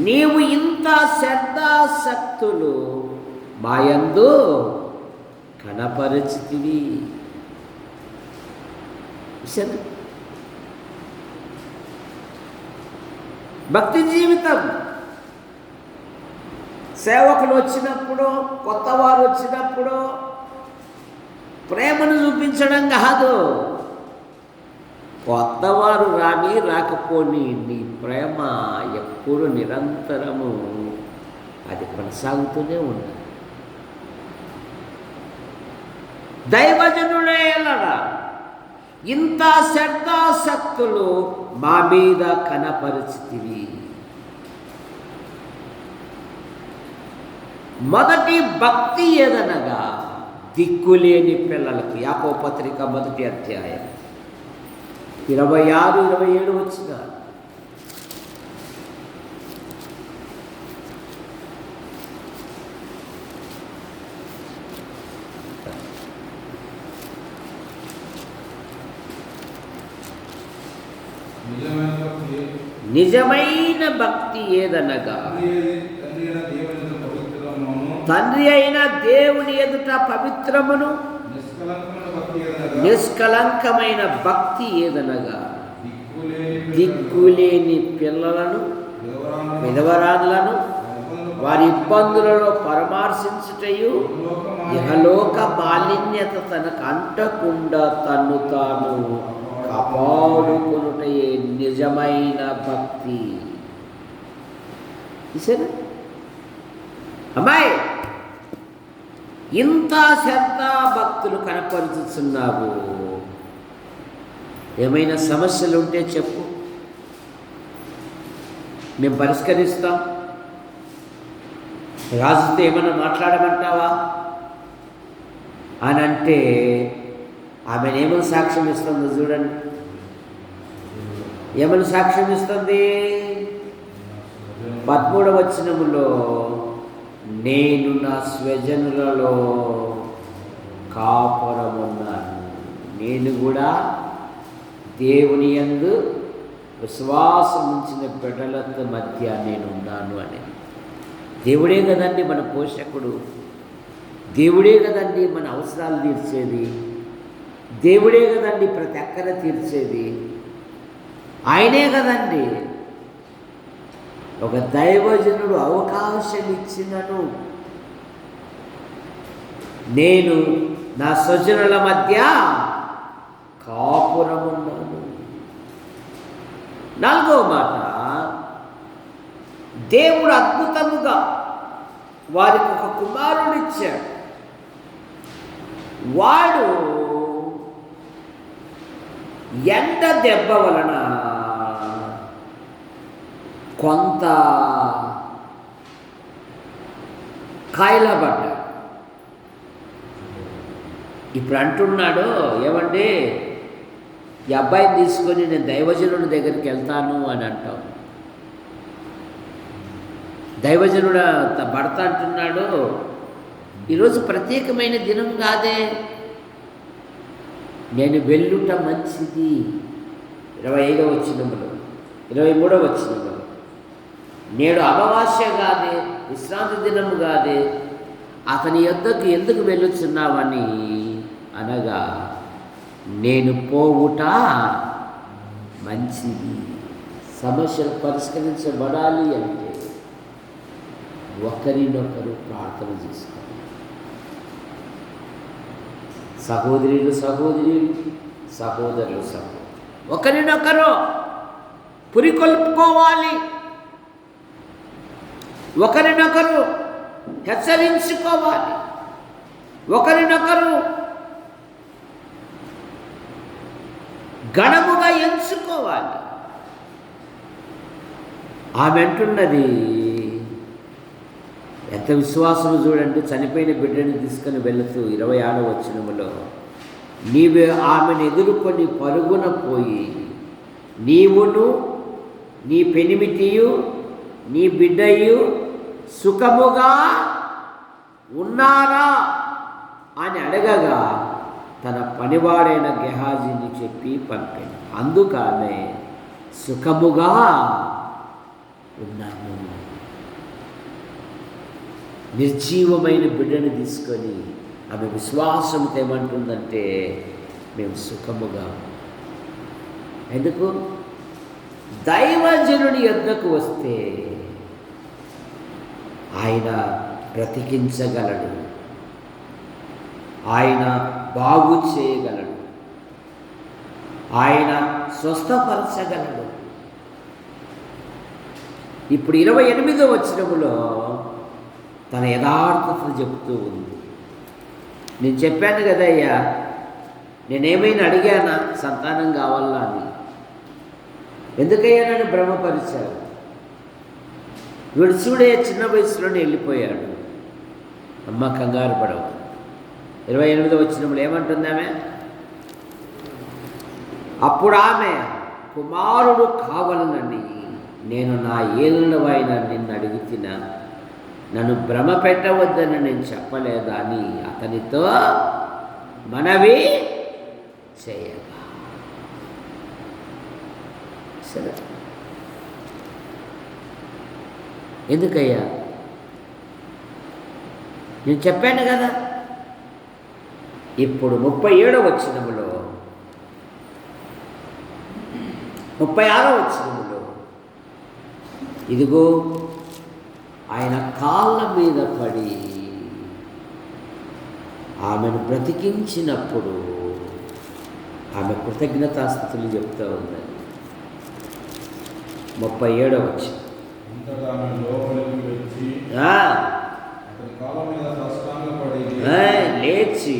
నీవు ఇంత శ్రద్ధాసక్తులు మాయందు కనపరచితివి. భక్తి జీవితం సేవకులు వచ్చినప్పుడు, కొత్త వారు వచ్చినప్పుడు ప్రేమను చూపించడం కాదు. కొత్తవారు రాని రాకపోని నీ ప్రేమ ఎప్పుడు నిరంతరము అది కొనసాగుతూనే ఉండాలి. దైవజనుడేలరా ఇంత శ్రద్ధాసక్తులు మా మీద కనపరిచితివి. మొదటి భక్తి ఏదనగా దిక్కులేని పిల్లలకు. యాకోబు పత్రిక 1వ అధ్యాయం 26, 27 వచనాలు. నిజమైన భక్తి ఏదనగా తండ్రి అయిన దేవుని ఎదుట పవిత్రమును నిష్కలంకమైన భక్తి ఏదనగా దిక్కులేని పిల్లలను, విధవరాలను వారి ఇబ్బందులలో పరామర్శించుటయు, ఇహలోక మాలిన్యత తనకు అంటకుండా తన్ను తాను కాపాడుకునుటయే నిజమైన భక్తి. అమ్మాయి, ఇంత శ్రద్ధా భక్తులు కనపరుచుతున్నావు. ఏమైనా సమస్యలు ఉంటే చెప్పు, మేము పరిష్కరిస్తాం. రాజుతో ఏమైనా మాట్లాడమంటావా అని అంటే ఆమెను ఏమని సాక్ష్యం ఇస్తుందో చూడండి. ఏమని సాక్ష్యం ఇస్తుంది? 13వ వచనములో, నేను నా స్వజనులలో కాపురమున్నాను, నేను కూడా దేవుని యందు విశ్వాసం ఉంచిన బిడ్డలతో మధ్య నేనున్నాను అని. దేవుడే కదండి మన పోషకుడు, దేవుడే కదండి మన అవసరాలు తీర్చేది, దేవుడే కదండి ప్రతి అక్కర తీర్చేది, ఆయనే కదండి. ఒక దైవజనుడు అవకాశం ఇచ్చినను నేను నా స్వజనుల మధ్య కాపురమున్నాను. 4వ మాట, దేవుడు అద్భుతముగా వారికి ఒక కుమారుడిచ్చాడు. వాడు ఎండ దెబ్బ వలన కొంత కాయలబడ్డాడు. ఇప్పుడు అంటున్నాడు, ఏమండి ఈ అబ్బాయిని తీసుకొని నేను దైవజనుడి దగ్గరికి వెళ్తాను అని అంటాం. దైవజనుడు భర్త అంటున్నాడు, ఈరోజు ప్రత్యేకమైన దినం కాదే, నేను వెళ్ళుట మంచిది. 25వ వచనములో 23వ వచనములో, నేడు అమావాస్య కాదే, విశ్రాంతి దినము కాదే, అతని యొద్దకు ఎందుకు వెళ్ళుచున్నావని అనగా, నేను పోవుట మంచిది. సమస్యలు పరిష్కరించబడాలి అంటే ఒకరినొకరు ప్రార్థన చేసుకోవాలి. సహోదరులు సహోదరులు, ఒకరినొకరు పురికొల్పుకోవాలి, ఒకరినొకరు హెచ్చరించుకోవాలి, ఒకరినొకరు ఘనముగా ఎంచుకోవాలి. ఆమె అంటున్నది, ఎంత విశ్వాసం చూడండి, చనిపోయిన బిడ్డని తీసుకొని వెళుతూ 26వ వచనములో, నీవు ఆమెను ఎదుర్కొని పరుగున పోయి నీవును నీ పెనిమిటియు నీ బిడ్డయు సుఖముగా ఉన్నారా అని అడగగా తన పనివాడైన గెహాజీని చెప్పి పంపాను. అందుకనే సుఖముగా ఉన్నాము. నిర్జీవమైన బిడ్డను తీసుకొని ఆమె విశ్వాసంతో ఏమంటుందంటే, మేము సుఖముగా. ఎందుకు? దైవజనుడి యొద్దకు వస్తే ఆయన బ్రతికించగలడు, ఆయన బాగు చేయగలడు, ఆయన స్వస్థపరచగలడు. ఇప్పుడు 28వ వచనములో తన యథార్థతను చెప్తూ ఉంది. నేను చెప్పాను కదయ్యా, నేనేమైనా అడిగానా సంతానం కావాలా అని? ఎందుకయ్యా నన్ను భ్రమపరిచారు? వీడు చూడే చిన్న వయసులోనే వెళ్ళిపోయాడు. అమ్మ కంగారు పడవ. 28వ వచనంలో ఏమంటుంది ఆమె? అప్పుడు ఆమె, కుమారుడు కావాలనని నేను నా ఏళ్ళవైన నిన్ను అడుగుతున్నా, నన్ను భ్రమ పెట్టవద్దని నేను చెప్పలేదా అని అతనితో మనవి చేయగా. సరే, ఎందుకయ్యా? నేను చెప్పాను కదా. ఇప్పుడు 37వ వచనములో 36వ వచనములో, ఇదిగో ఆయన కాళ్ళ మీద పడి ఆమెను బ్రతికించినప్పుడు ఆమె కృతజ్ఞతాస్థుతులు చెప్తూ ఉందని. 37వ వచనం, లేచి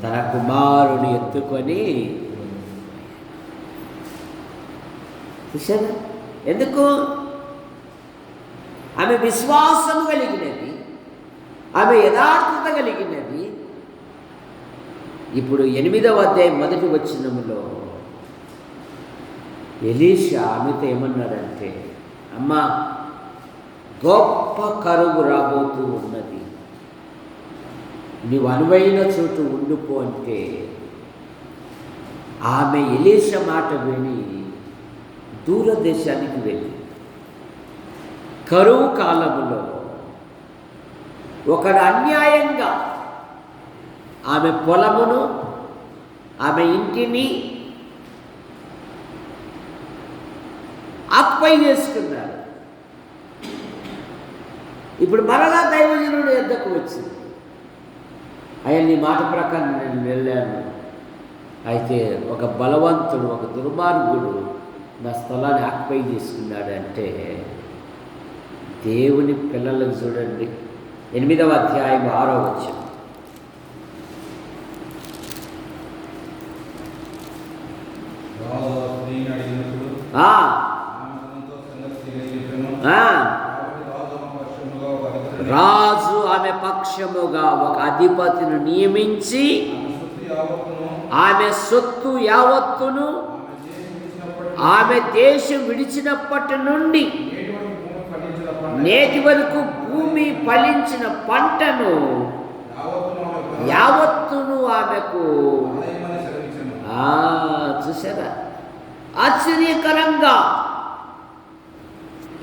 తన కుమారుని ఎత్తుకొని, చూసారా? ఎందుకు? ఆమె విశ్వాసము కలిగినది, ఆమె యథార్థత కలిగినది. ఇప్పుడు 8వ అధ్యాయం 1వ వచనములో ఎలీషా ఆమెతో ఏమన్నాడంటే, అమ్మా, గొప్ప కరువు రాబోతూ ఉన్నది, నీవు అనువైన చోటు ఉండిపో అంటే ఆమె ఎలీషా మాట విని దూరదేశానికి వెళ్ళి, కరువు కాలములో ఒకడు అన్యాయంగా ఆమె పొలమును ఆమె ఇంటిని ఆక్పై చేసుకున్నారు. ఇప్పుడు మరలా దైవజనుడు యొద్దకు వచ్చింది, ఆయన నీ మాట ప్రకారం నేను వెళ్ళాను, అయితే ఒక బలవంతుడు, ఒక దుర్మార్గుడు నా స్థలాన్ని ఆక్పై చేసుకున్నాడు అంటే, దేవుని పిల్లలకు చూడండి 8వ అధ్యాయం 6వ వచనం, రాజు ఆమె పక్షముగా ఒక అధిపతిని నియమించి ఆమె సొత్తు యావత్తును ఆమె దేశం విడిచినప్పటి నుండి నేటి వరకు భూమి ఫలించిన పంటను యావత్తును ఆమెకు. చూసారా? ఆశ్చర్యకరంగా.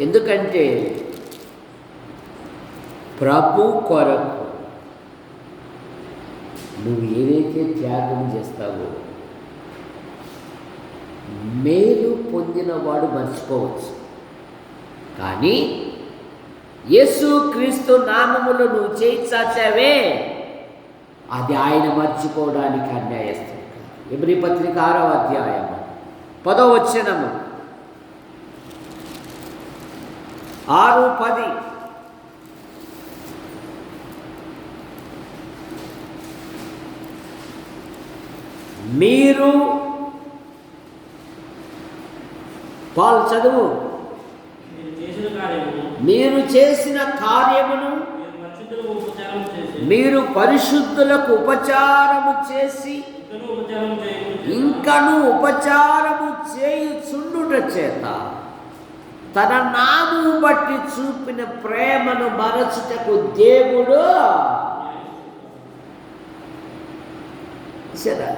ఎందుకంటే ప్రభు కొరకు నువ్వు ఏదైతే త్యాగం చేస్తావో మేలు పొందినవాడు మర్చిపోవచ్చు, కానీ యేసుక్రీస్తు నామములో నువ్వు చేయి చాచావే అది ఆయన మర్చిపోవడానికి అన్యాయస్తుంది. ఎబ్రీ పత్రిక 6వ అధ్యాయం 10వ వచనము, 6:10, మీరు పాలు చదువు. మీరు చేసిన కార్యమును మీరు పరిశుద్ధులకు ఉపచారము చేసి ఇంకను ఉపచారము చేయుచుండుట చేత తన నామము బట్టి చూపిన ప్రేమను మరచుటకు దేవుడు సరే.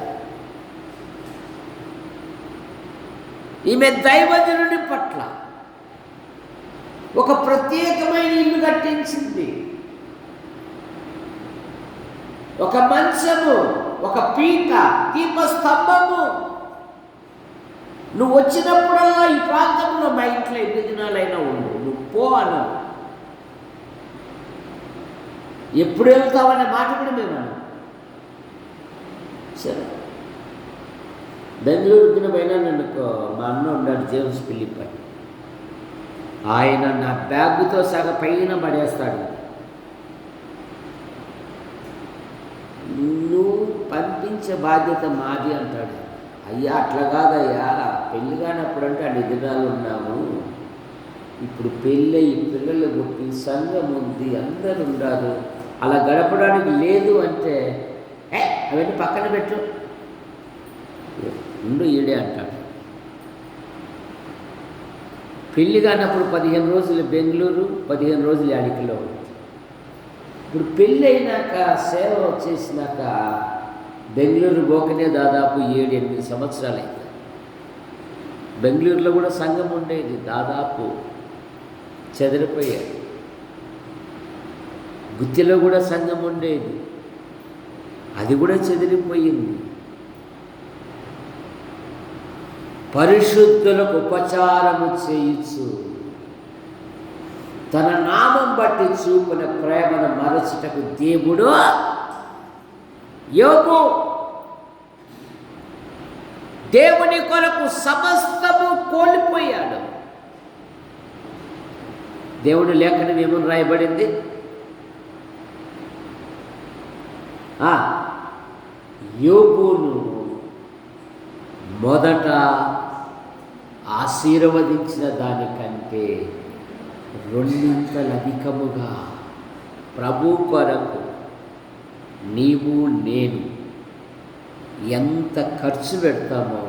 ఈమె దైవజనుడి పట్ల ఒక ప్రత్యేకమైన ఇల్లు కట్టించింది. ఒక మంచము, ఒక పీట, దీపస్తంభము. నువ్వు వచ్చినప్పుడల్లా ఈ ప్రాంతంలో మా ఇంట్లో 8 దినాలైనా ఉండు, నువ్వు పో అను. ఎప్పుడు వెళ్తావనే మాట కూడా మేము అన్నాం. సరే, బెంగళూరుకి పోయినా నన్ను మా అన్న ఉన్నాడు జేమ్స్ ఫిలిప్ అని, ఆయన నా బ్యాగుతో సగ పైన పడేస్తాడు. నువ్వు పంపించే బాధ్యత మాది అంటాడు. అయ్యా అట్లా కాదయ్యా, పెళ్ళి కానప్పుడు అంటే 2 దినాలు ఉన్నాము, ఇప్పుడు పెళ్ళయి పిల్లలు పుట్టి సంఘం ఉంది, అందరు ఉండారు, అలా గడపడానికి లేదు అంటే అవన్నీ పక్కన పెట్టు, ఉండు ఈడే అంటాడు. పెళ్ళి కానప్పుడు 15 రోజులు బెంగళూరు, 15 రోజులు అడికిలో. ఇప్పుడు పెళ్ళి అయినాక సేవ వచ్చేసినాక బెంగళూరు పోకనే దాదాపు 7-8 సంవత్సరాలు అయింది. బెంగళూరులో కూడా సంఘం ఉండేది, దాదాపు చెదిరిపోయారు. గుత్తిలో కూడా సంఘం ఉండేది, అది కూడా చెదిరిపోయింది. పరిశుద్ధులకు ఉపచారము చేయుచు తన నామం బట్టి చూపిన ప్రేమను మరచుటకు దేవుడు యోబు దేవుని కొరకు సమస్తము కోల్పోయాడు. దేవుని లేఖనం ఏమని రాయబడింది? యోబును మొదట ఆశీర్వదించిన దానికంటే 2 అధికముగా ప్రభు కొరకు నీవు నేను ఎంత ఖర్చు పెడతామో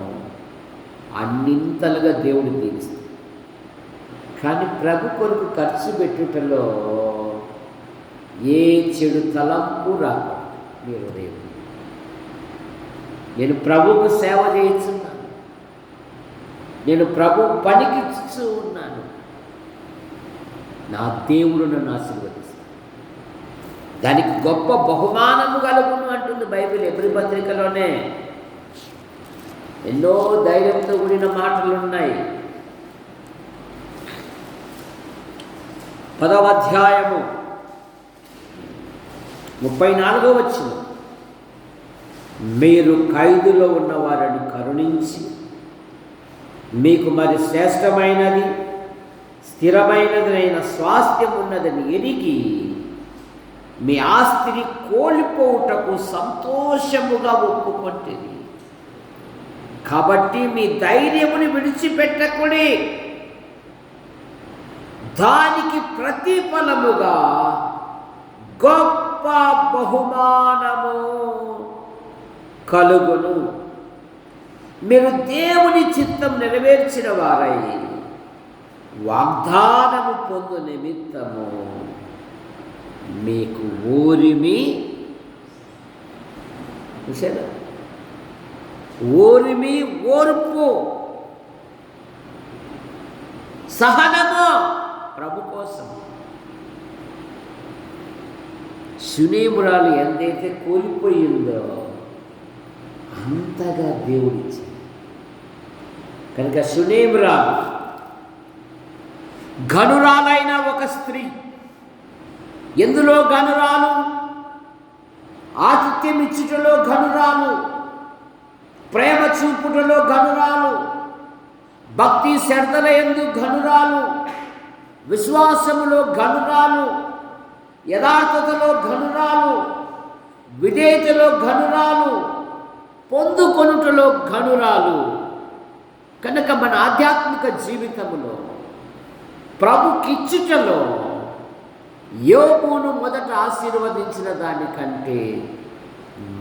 అన్నింతలుగా దేవుడు దీవిస్తాడు. కానీ ప్రభు కొరకు ఖర్చు పెట్టుటలో ఏ చెడు తలంపు రాదు. మీరు నేను ప్రభువుకు సేవ చేస్తున్నాను, నేను ప్రభు పనికి ఇస్తూ ఉన్నాను, నా దేవుడు నన్ను ఆశీర్వదిస్తాడు, దానికి గొప్ప బహుమానము కలుగును అంటుంది బైబిల్. ఎబ్రీ పత్రికలోనే ఎన్నో ధైర్యంతో కూడిన మాటలు ఉన్నాయి. 10వ అధ్యాయము 34వ వచనం, మీరు ఖైదులో ఉన్నవారిని కరుణించి మీకు మరి శ్రేష్టమైనది స్థిరమైనదైన స్వాస్థ్యం ఉన్నదని ఎరిగి మీ ఆస్తిని కోల్పోవుటకు సంతోషముగా ఒప్పుకొంటిరి. కాబట్టి మీ ధైర్యముని విడిచిపెట్టకుడి, దానికి ప్రతిఫలముగా గొప్ప బహుమానము కలుగును. మీరు దేవుని చిత్తం నెరవేర్చిన వారై వాగ్దానము పొందు నిమిత్తము మీకు ఓరిమి చూసారా, ఓరిమి ఓర్పు సహనము ప్రభు కోసం. సునేమురాలు ఎంతైతే కోల్పోయిందో అంతగా దేవుడిచ్చింది. కనుక సునేమురాలు ఘనురాలైన ఒక స్త్రీ. ఎందులో ఘనురాలు? ఆతిథ్యం ఇచ్చుటలో ఘనురాలు, ప్రేమ చూపుటలో ఘనురాలు, భక్తి శ్రద్ధల యందు ఘనురాలు, విశ్వాసములో ఘనురాలు, యథార్థతలో ఘనురాలు, విధేయతలో ఘనురాలు, పొందుకొనుటలో ఘనురాలు. కనుక మన ఆధ్యాత్మిక జీవితంలో ప్రభుకిచ్చుటలో యోబును మొదట ఆశీర్వదించిన దానికంటే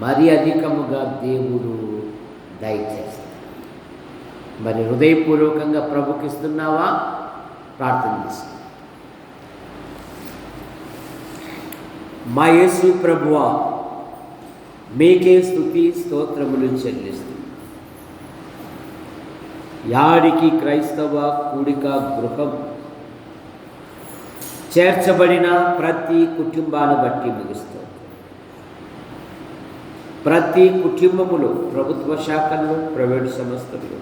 మరి అధికముగా దేవుడు దయచేస్తాడు. మరి హృదయపూర్వకంగా ప్రభుకిస్తున్నావా? ప్రార్థన చేస్తాం. మా యేసు ప్రభువా, మీకే స్తుతి స్తోత్రములు చెల్లిస్తూ యాడికి క్రైస్తవ కూడిక గృహం చేర్చబడిన ప్రతి కుటుంబాన్ని బట్టి ముగిస్తుంది. ప్రతి కుటుంబములో ప్రభుత్వ శాఖల్లో, ప్రైవేటు సంస్థల్లో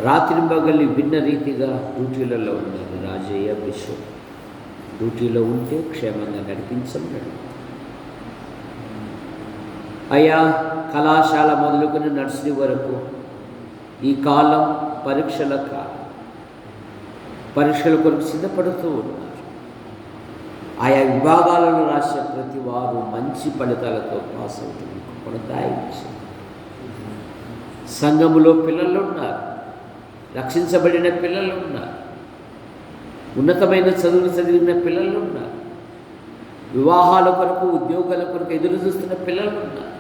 రాత్రింబగలి భిన్న రీతిగా డ్యూటీలలో ఉన్నారు. రాజయ్య బిషప్ డ్యూటీలో ఉంటే క్షేమంగా నడిపించమన్నాడు. అయ్యా, కళాశాల మొదలుకొని నర్సరీ వరకు ఈ కాలం పరీక్షల కాలం. పరీక్షల కొరకు సిద్ధపడుతూ ఉన్నారు. ఆయా విభాగాలను రాసే ప్రతి వారు మంచి ఫలితాలతో పాస్ అవుతుంది. సంఘములో పిల్లలు ఉన్నారు, రక్షించబడిన పిల్లలు ఉన్నారు, ఉన్నతమైన చదువులు చదివిన పిల్లలు ఉన్నారు, వివాహాల కొరకు ఉద్యోగాల కొరకు ఎదురు చూస్తున్న పిల్లలు ఉన్నారు,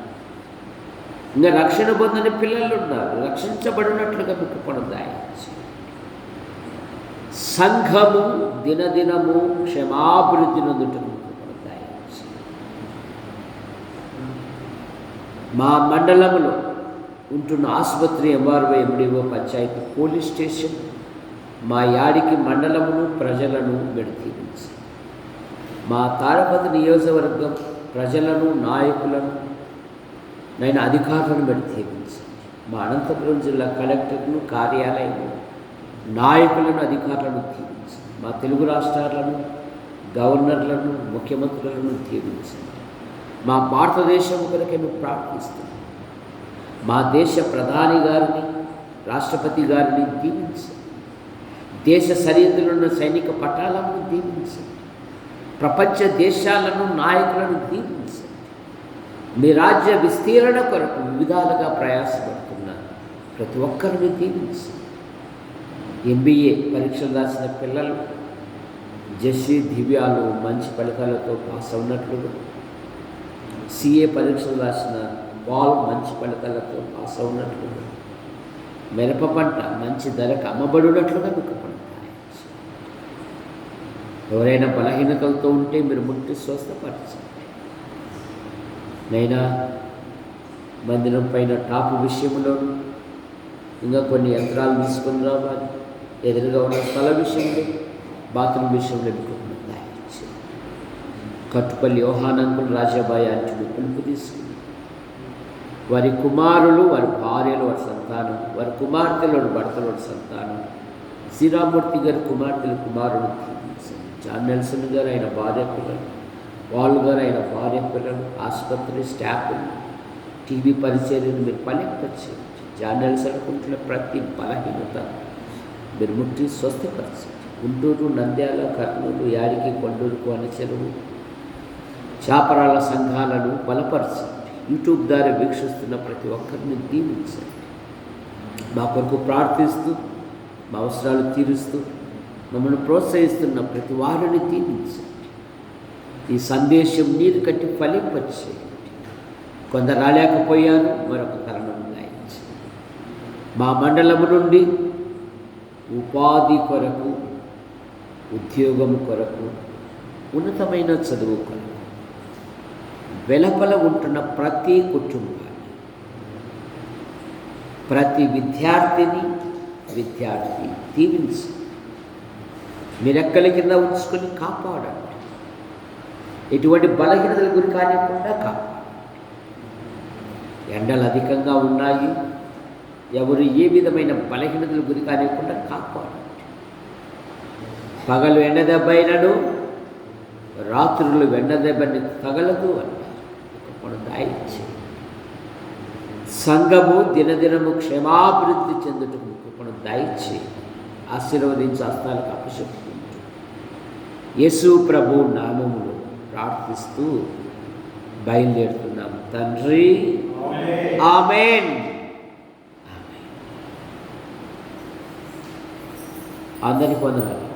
ఇంకా రక్షణ పొందని పిల్లలు ఉన్నారు. రక్షించబడినట్లుగా మీకు పొందాయించి సంఘము దినదినము క్షమాభివృద్ధి నొందుటకు పొందాయించి మా మండలంలో ఉంటున్న ఆసుపత్రి, MRO, MDO, panchayat, police station, మా యాడికి మండలమును ప్రజలను విడతీయించి మా తాడపతి నియోజకవర్గం ప్రజలను, నాయకులను, నేను అధికారులను విడతీయించి మా అనంతపురం జిల్లా కలెక్టర్ను, కార్యాలయము, నాయకులను, అధికారులను దీవించి మా తెలుగు రాష్ట్రాలను, గవర్నర్లను, ముఖ్యమంత్రులను దీవించి మా భారతదేశం కొరకే మేము ప్రార్థిస్తున్నాం. మా దేశ ప్రధాని గారిని, రాష్ట్రపతి గారిని దీవించి, దేశ సరిహద్దులో ఉన్న సైనిక పటాలను దీవించి, ప్రపంచ దేశాలను, నాయకులను దీవించి, మీ రాజ్య విస్తీరణ కొరకు వివిధాలుగా ప్రయాసపడుతున్న ప్రతి ఒక్కరిని దీవించి, ఎంబీఏ పరీక్షలు రాసిన పిల్లలు, జెస్సీ, దివ్యాలు మంచి ఫలితాలతో పాస్ అవునట్లుగా, సిఏ పరీక్షలు రాసిన వాళ్ళు మంచి ఫలితాలతో పాస్ అవునట్లుగా, మిరప పంట మంచి ధరకు అమ్మబడినట్లుగా మీకు పడతాయి. ఎవరైనా బలహీనతలతో ఉంటే మీరు ముట్టి స్వస్థపరచండి. నైనా మందిరం పైన టాపు విషయంలో ఇంకా కొన్ని యంత్రాలు తీసుకొని రావాలి. ఎదురుగా ఉన్న స్థల విషయంలో, బాత్రూమ్ విషయంలో మీకు దయచేసి కట్టుపల్లి యోహానంకులు, రాజాబాయి ఆంటీలు పిలుపు తీసుకుని వారి కుమారులు, వారి భార్యలు, వారి సంతానం, వారి కుమార్తెలు, వారి భర్తలు, వారి సంతానం, శ్రీరామూర్తి గారి కుమార్తెలు, కుమారుడు, జాన్ నెల్సన్ గారు ఆయన భార్య పిల్లలు, వాళ్ళు గారు ఆయన భార్య పిల్లలు, ఆసుపత్రి స్టాఫ్, టీవీ పరిచర్యను మీరు పలింపచేయండి. జాన్ నెల్సన్ కుంటున్న ప్రతి బలహీనత మీరు ముట్టి స్వస్థపరచండి. గుంటూరు, నంద్యాల, కర్నూలు, యాడికి, కొండూరుకు, అనచెరువు, చాపరాల సంఘాలను బలపరచండి. యూట్యూబ్ ద్వారా వీక్షిస్తున్న ప్రతి ఒక్కరిని దీవించండి. మా కొరకు ప్రార్థిస్తూ, మా అవసరాలు తీరుస్తూ మమ్మల్ని ప్రోత్సహిస్తున్న ప్రతి వారిని దీవించండి. ఈ సందేశం నీరు కట్టి ఫలింపచేయండి. కొందరు రాలేకపోయారు, మరొక తరుణం దాయించి మా మండలము నుండి ఉపాధి కొరకు, ఉద్యోగం కొరకు, ఉన్నతమైన చదువు కొరకు వెలపల ఉంటున్న ప్రతి కుటుంబాన్ని, ప్రతి విద్యార్థిని, విద్యార్థి దీవించి మీరెక్కల కింద ఉంచుకొని కాపాడండి. ఎటువంటి బలహీనతల గురి కానివ్వకుండా కాపాడండి. ఎండలు అధికంగా ఉన్నాయి, ఎవరు ఏ విధమైన బలహీనతల గురి కానివ్వకుండా కాపాడండి. పగలు ఎండ దెబ్బ అయినను రాత్రులు ఎండ దెబ్బని తగలదు అన్నారు. దాయిచ్చి సంఘము దినదినము క్షేమాభివృద్ధి చెందుటకు కృపను దాయిచ్చి ఆశీర్వదించి హస్తాలకు అప్పచెప్పుకుంటూ యేసు ప్రభు నామములో ప్రార్థిస్తూ బయలుదేరుతున్నాం తండ్రి. ఆమేన్. అందరికీ వందనాలు.